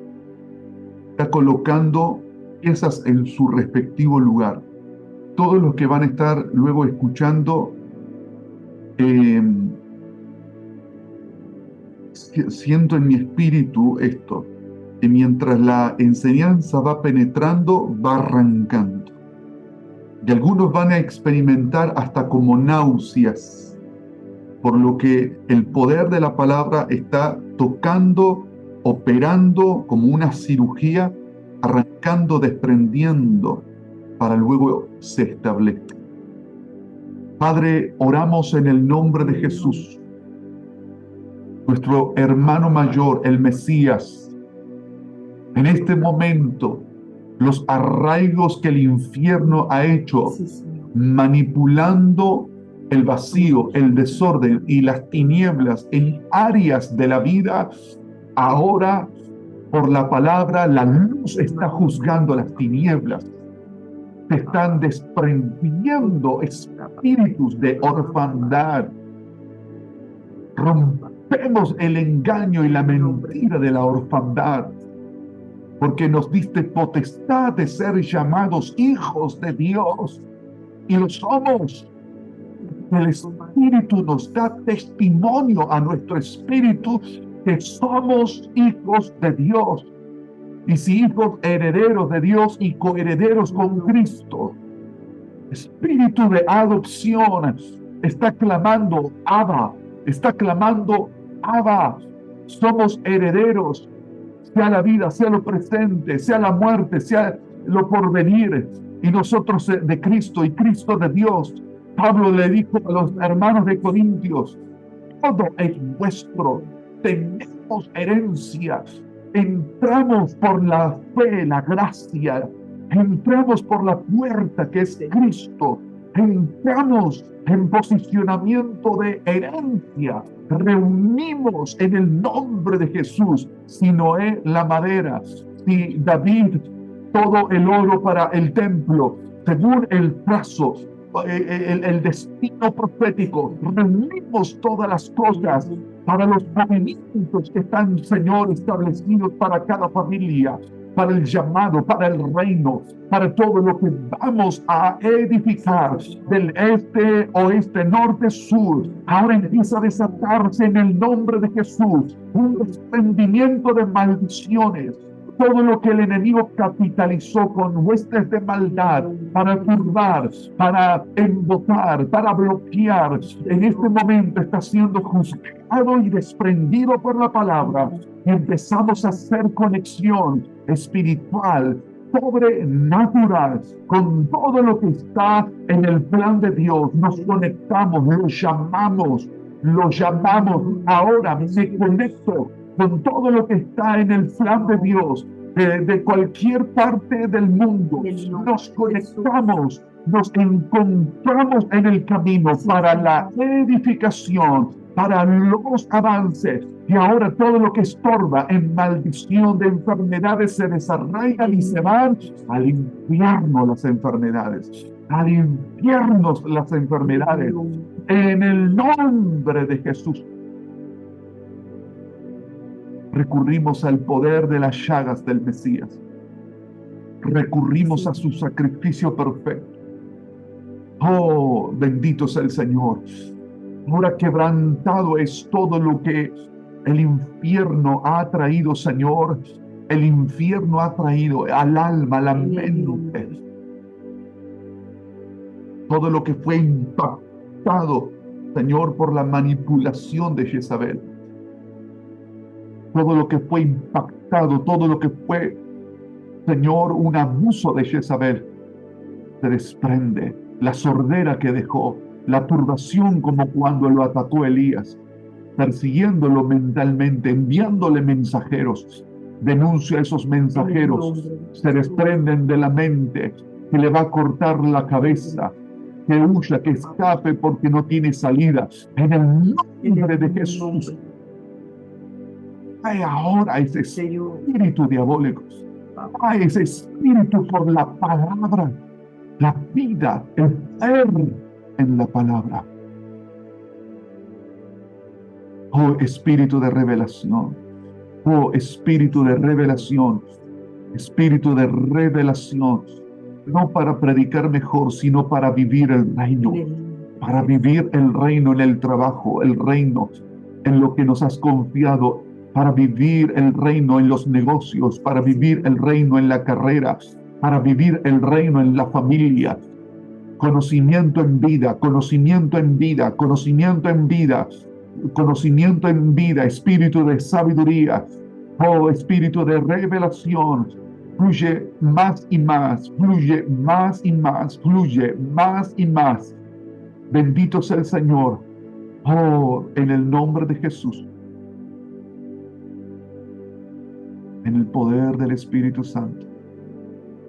Está colocando piezas en su respectivo lugar. Todos los que van a estar luego escuchando, siento en mi espíritu esto, que mientras la enseñanza va penetrando, va arrancando. Y algunos van a experimentar hasta como náuseas, por lo que el poder de la palabra está tocando, operando como una cirugía, arrancando, desprendiendo, para luego se establezca. Padre, oramos en el nombre de Jesús, nuestro hermano mayor, el Mesías. En este momento, los arraigos que el infierno ha hecho, manipulando el vacío, el desorden y las tinieblas en áreas de la vida, ahora por la palabra la luz está juzgando las tinieblas. Se están desprendiendo espíritus de orfandad. Rompemos el engaño y la mentira de la orfandad, porque nos diste potestad de ser llamados hijos de Dios, y lo somos. El Espíritu nos da testimonio a nuestro espíritu que somos hijos de Dios, y si hijos, herederos de Dios y coherederos con Cristo. Espíritu de adopción está clamando Abba, está clamando Abba. Somos herederos, sea la vida, sea lo presente, sea la muerte, sea lo porvenir, y nosotros de Cristo y Cristo de Dios. Pablo le dijo a los hermanos de Corintios: todo es vuestro, tenemos herencia, entramos por la fe, la gracia, entramos por la puerta que es Cristo, entramos en posicionamiento de herencia, reunimos en el nombre de Jesús. Si Noé la madera, si David todo el oro para el templo, según el trazo, el destino profético, reunimos todas las cosas para los movimientos que están, Señor, establecidos para cada familia, para el llamado, para el reino, para todo lo que vamos a edificar del este, oeste, norte, sur. Ahora empieza a desatarse en el nombre de Jesús un desprendimiento de maldiciones. Todo lo que el enemigo capitalizó con huestes de maldad para turbar, para embotar, para bloquear, en este momento está siendo juzgado y desprendido por la palabra. Y empezamos a hacer conexión espiritual, sobrenatural, con todo lo que está en el plan de Dios. Nos conectamos, lo llamamos. Ahora me conecto con todo lo que está en el plan de Dios, de cualquier parte del mundo. Nos conectamos, nos encontramos en el camino para la edificación, para los avances. Y ahora todo lo que estorba en maldición de enfermedades se desarraigan y se van al infierno las enfermedades. Al infierno las enfermedades. En el nombre de Jesús. Recurrimos al poder de las llagas del Mesías. Recurrimos a su sacrificio perfecto. Oh, bendito sea el Señor. Ahora quebrantado es todo lo que el infierno ha traído, Señor. El infierno ha traído al alma, a la En el mente, nombre. todo lo que fue impactado, Señor, por la manipulación de Jezabel. Todo lo que fue impactado, todo lo que fue, Señor, un abuso de Jezabel, se desprende. La sordera que dejó, la turbación como cuando lo atacó Elías, persiguiéndolo mentalmente, enviándole mensajeros. Denuncia a esos En el mensajeros, nombre de se Jesús. desprenden de la mente, que le va a cortar la cabeza, que huya, que escape porque no tiene salida. En el En nombre de el Jesús, nombre, cae ahora ese Señor. espíritu diabólico, cae ese espíritu por la palabra, la vida, el ser en la palabra. Oh espíritu de revelación, oh espíritu de revelación, espíritu de revelación, no para predicar mejor, sino para vivir el En reino, el nombre para de Jesús. vivir el reino en el trabajo, el reino en lo que nos has confiado, para vivir el reino en los negocios, para vivir el reino en la carrera, para vivir el reino en la familia. Conocimiento en vida, conocimiento en vida, conocimiento en vida, conocimiento en vida, espíritu de sabiduría, oh espíritu de revelación, fluye más y más, fluye más y más, fluye más y más. Bendito sea el Señor, oh, en el nombre de Jesús, en el poder del Espíritu Santo,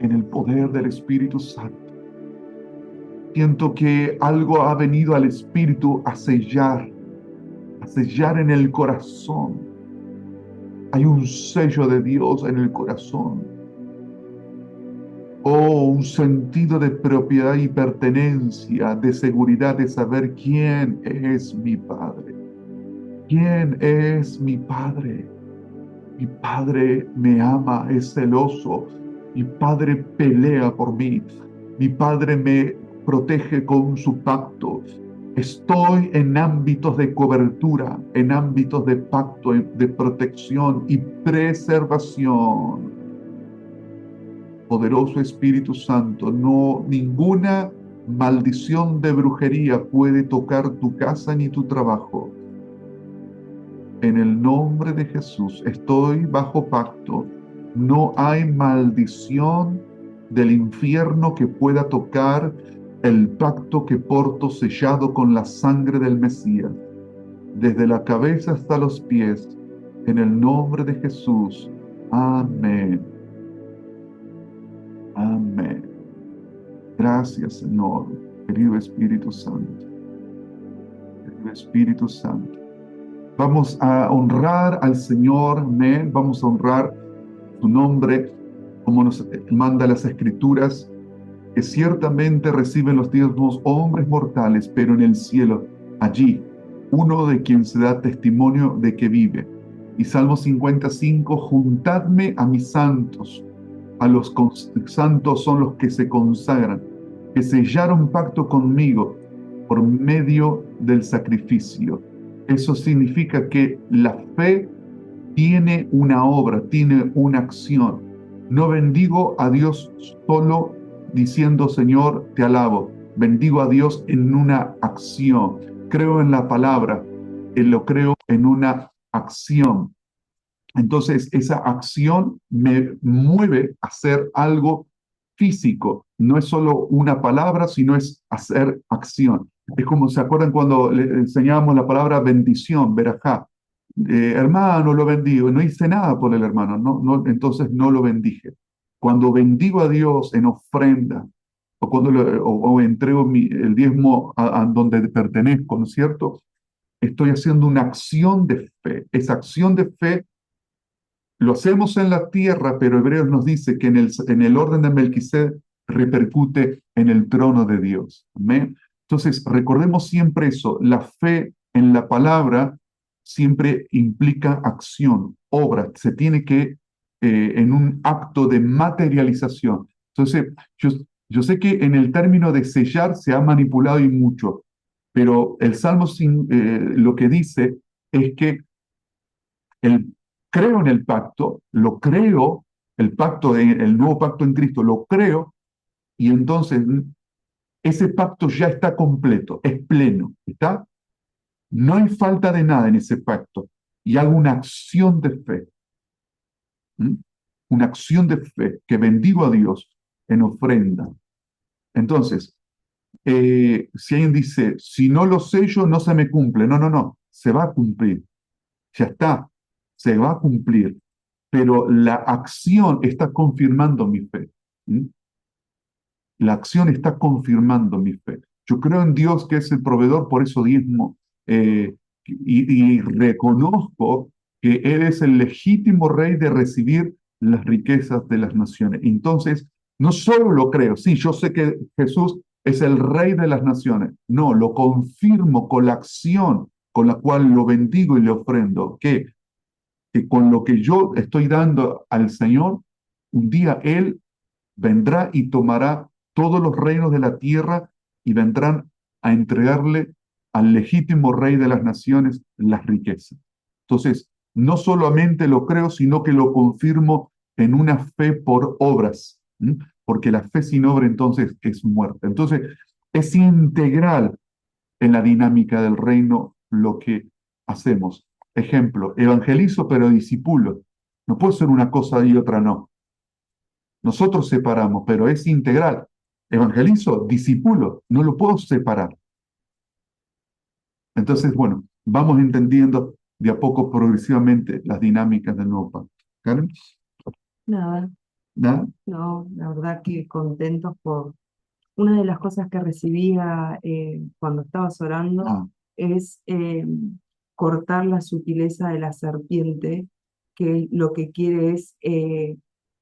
en el poder del Espíritu Santo. Siento que algo ha venido al Espíritu a sellar en el corazón. Hay un sello de Dios en el corazón. Oh, un sentido de propiedad y pertenencia, de seguridad, de saber quién es mi Padre. ¿Quién es mi Padre? Mi Padre me ama, es celoso. Mi Padre pelea por mí. Mi Padre me protege con su pacto. Estoy en ámbitos de cobertura, en ámbitos de pacto, de protección y preservación. Poderoso Espíritu Santo, no ninguna maldición de brujería puede tocar tu casa ni tu trabajo. En el nombre de Jesús, estoy bajo pacto. No hay maldición del infierno que pueda tocar el pacto que porto sellado con la sangre del Mesías, desde la cabeza hasta los pies, en el nombre de Jesús. Amén. Amén. Gracias, Señor, querido Espíritu Santo. Querido Espíritu Santo. Vamos a honrar al Señor, amén. Vamos a honrar su nombre, como nos manda las Escrituras, que ciertamente reciben los diezmos hombres mortales, pero en el cielo, allí, uno de quien se da testimonio de que vive. Y Salmo 55, juntadme a mis santos, a los santos son los que se consagran, que sellaron pacto conmigo por medio del sacrificio. Eso significa que la fe tiene una obra, tiene una acción. No bendigo a Dios solo diciendo, Señor, te alabo. Bendigo a Dios en una acción. Creo en la palabra, lo creo en una acción. Entonces, esa acción me mueve a hacer algo físico. No es solo una palabra, sino es hacer acción. Es como, ¿se acuerdan cuando le enseñábamos la palabra bendición, verajá? Hermano, lo bendigo. No hice nada por el hermano, entonces no lo bendije. Cuando bendigo a Dios en ofrenda, o cuando o entrego el diezmo a donde pertenezco, ¿no es cierto? Estoy haciendo una acción de fe. Esa acción de fe lo hacemos en la tierra, pero Hebreos nos dice que en el orden de Melquisedec repercute en el trono de Dios. Amén. Entonces, recordemos siempre eso, la fe en la palabra siempre implica acción, obra, se tiene que, en un acto de materialización. Entonces, yo Yo sé que en el término de sellar se ha manipulado y mucho, pero el Salmo lo que dice es que el, creo en el pacto, lo creo, el pacto, el nuevo pacto en Cristo, lo creo, y entonces ese pacto ya está completo, es pleno, ¿está? No hay falta de nada en ese pacto. Y hago una acción de fe, ¿m? Una acción de fe que bendigo a Dios en ofrenda. Entonces, si alguien dice, si no lo sello, no se me cumple. No, no, no, se va a cumplir. Ya está, se va a cumplir. Pero la acción está confirmando mi fe. ¿M? La acción está confirmando mi fe. Yo creo en Dios que es el proveedor, por eso diezmo, y reconozco que Él es el legítimo rey de recibir las riquezas de las naciones. Entonces, no solo lo creo, sí, yo sé que Jesús es el rey de las naciones, no, lo confirmo con la acción con la cual lo bendigo y le ofrendo, que con lo que yo estoy dando al Señor, un día Él vendrá y tomará todos los reinos de la tierra y vendrán a entregarle al legítimo rey de las naciones las riquezas. Entonces, no solamente lo creo, sino que lo confirmo en una fe por obras, ¿m? Porque la fe sin obra entonces es muerta. Entonces, es integral en la dinámica del reino lo que hacemos. Ejemplo, evangelizo pero disipulo. No puede ser una cosa y otra no. Nosotros separamos, pero es integral. Evangelizo, discípulo, no lo puedo separar. Entonces, bueno, vamos entendiendo de a poco progresivamente las dinámicas del nuevo pacto. ¿Karen? Nada, ¿Nada? no, la verdad que contentos por una de las cosas que recibía cuando estabas orando Ah, es cortar la sutileza de la serpiente, que lo que quiere es,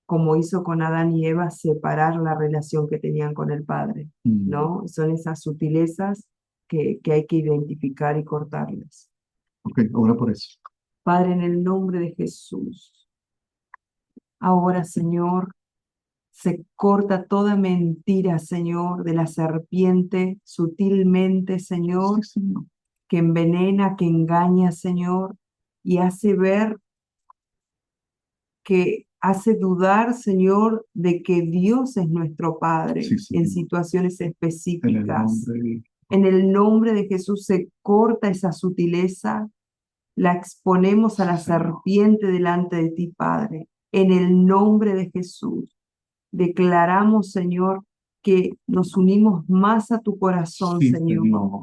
como hizo con Adán y Eva, separar la relación que tenían con el Padre, mm, ¿no? Son esas sutilezas que hay que identificar y cortarlas. ok, ahora por eso. Padre, en el nombre de Jesús, ahora, Señor, se corta toda mentira, Señor, de la serpiente sutilmente, Sí, Señor, Señor. que envenena, que engaña, Señor, y hace ver, que hace dudar, Señor, de que Dios es nuestro Padre Sí, en Señor. situaciones En el específicas. nombre de... En el nombre de Jesús se corta esa sutileza, la exponemos a Sí, la Señor. serpiente delante de ti, Padre. En el nombre de Jesús. Declaramos, Señor, que nos unimos más a tu corazón, Sí, Señor. Señor.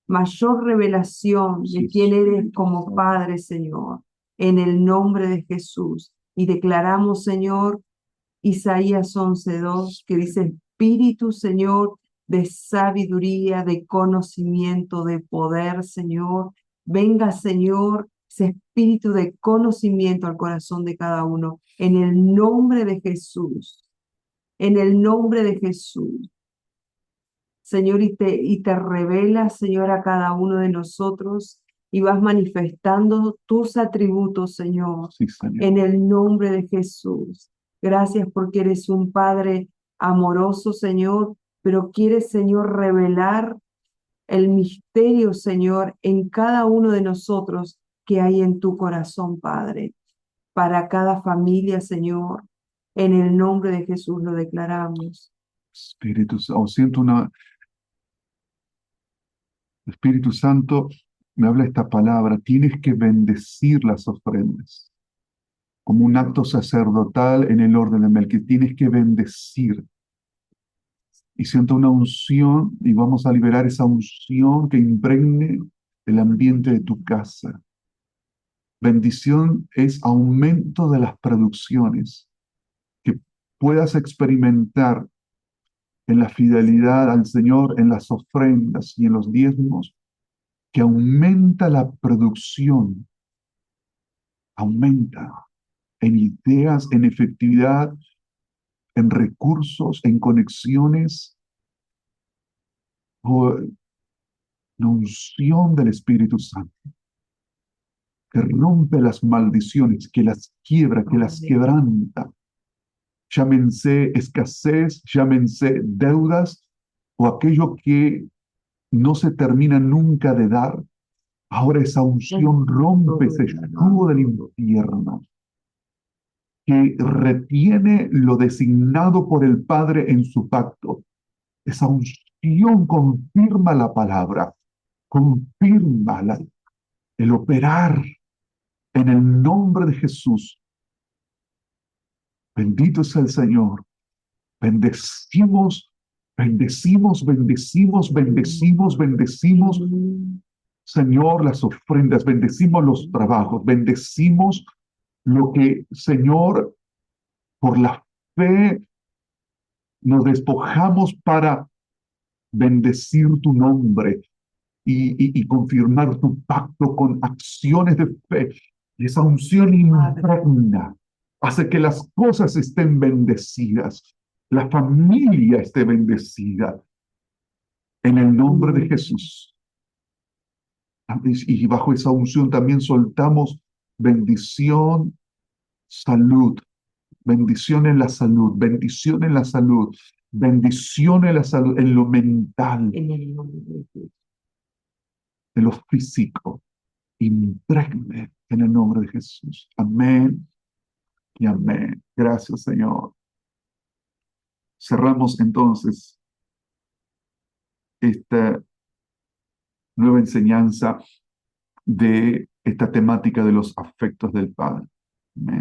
Mayor revelación de Sí, quién eres Espíritu como Santo. Padre, Señor, en el nombre de Jesús. Y declaramos, Señor, Isaías 11:2, que dice, Espíritu, Señor, de sabiduría, de conocimiento, de poder, Señor. Venga, Señor, ese espíritu de conocimiento al corazón de cada uno, en el nombre de Jesús, en el nombre de Jesús. Señor, y te revelas, Señor, a cada uno de nosotros y vas manifestando tus atributos, Señor, Sí, Señor. en el nombre de Jesús. Gracias porque eres un Padre amoroso, Señor, pero quieres, Señor, revelar el misterio, Señor, en cada uno de nosotros que hay en tu corazón, Padre, para cada familia, Señor. En el nombre de Jesús lo declaramos. Espíritu Santo. Siento una... Espíritu Santo me habla esta palabra. Tienes que bendecir las ofrendas como un acto sacerdotal en el orden de Melquisedec. Tienes que bendecir. Y siento una unción y vamos a liberar esa unción que impregne el ambiente de tu casa. Bendición es aumento de las producciones, que puedas experimentar en la fidelidad al Señor, en las ofrendas y en los diezmos, que aumenta la producción, aumenta en ideas, en efectividad, en recursos, en conexiones, por la unción del Espíritu Santo, que rompe las maldiciones, que las quiebra, que las Amén. quebranta. llámense escasez, llámense deudas, o aquello que no se termina nunca de dar. Ahora esa unción rompe ese yugo del infierno que retiene lo designado por el Padre en su pacto. Esa unción confirma la palabra, confirma el operar en el nombre de Jesús. Bendito es el Señor. Bendecimos, bendecimos, bendecimos, bendecimos, bendecimos, Señor, las ofrendas, bendecimos los trabajos, bendecimos lo que, Señor, por la fe nos despojamos para bendecir tu nombre y confirmar tu pacto con acciones de fe. Y esa unción impregna, hace que las cosas estén bendecidas, la familia esté bendecida en el nombre de Jesús. Y bajo esa unción también soltamos bendición, salud, bendición en la salud, bendición en la salud, bendición en la salud, en lo mental, En el nombre de Jesús. en lo físico. Impregne en el nombre de Jesús. Amén y amén. Gracias, Señor. Cerramos entonces esta nueva enseñanza de esta temática de los afectos del Padre. Amén.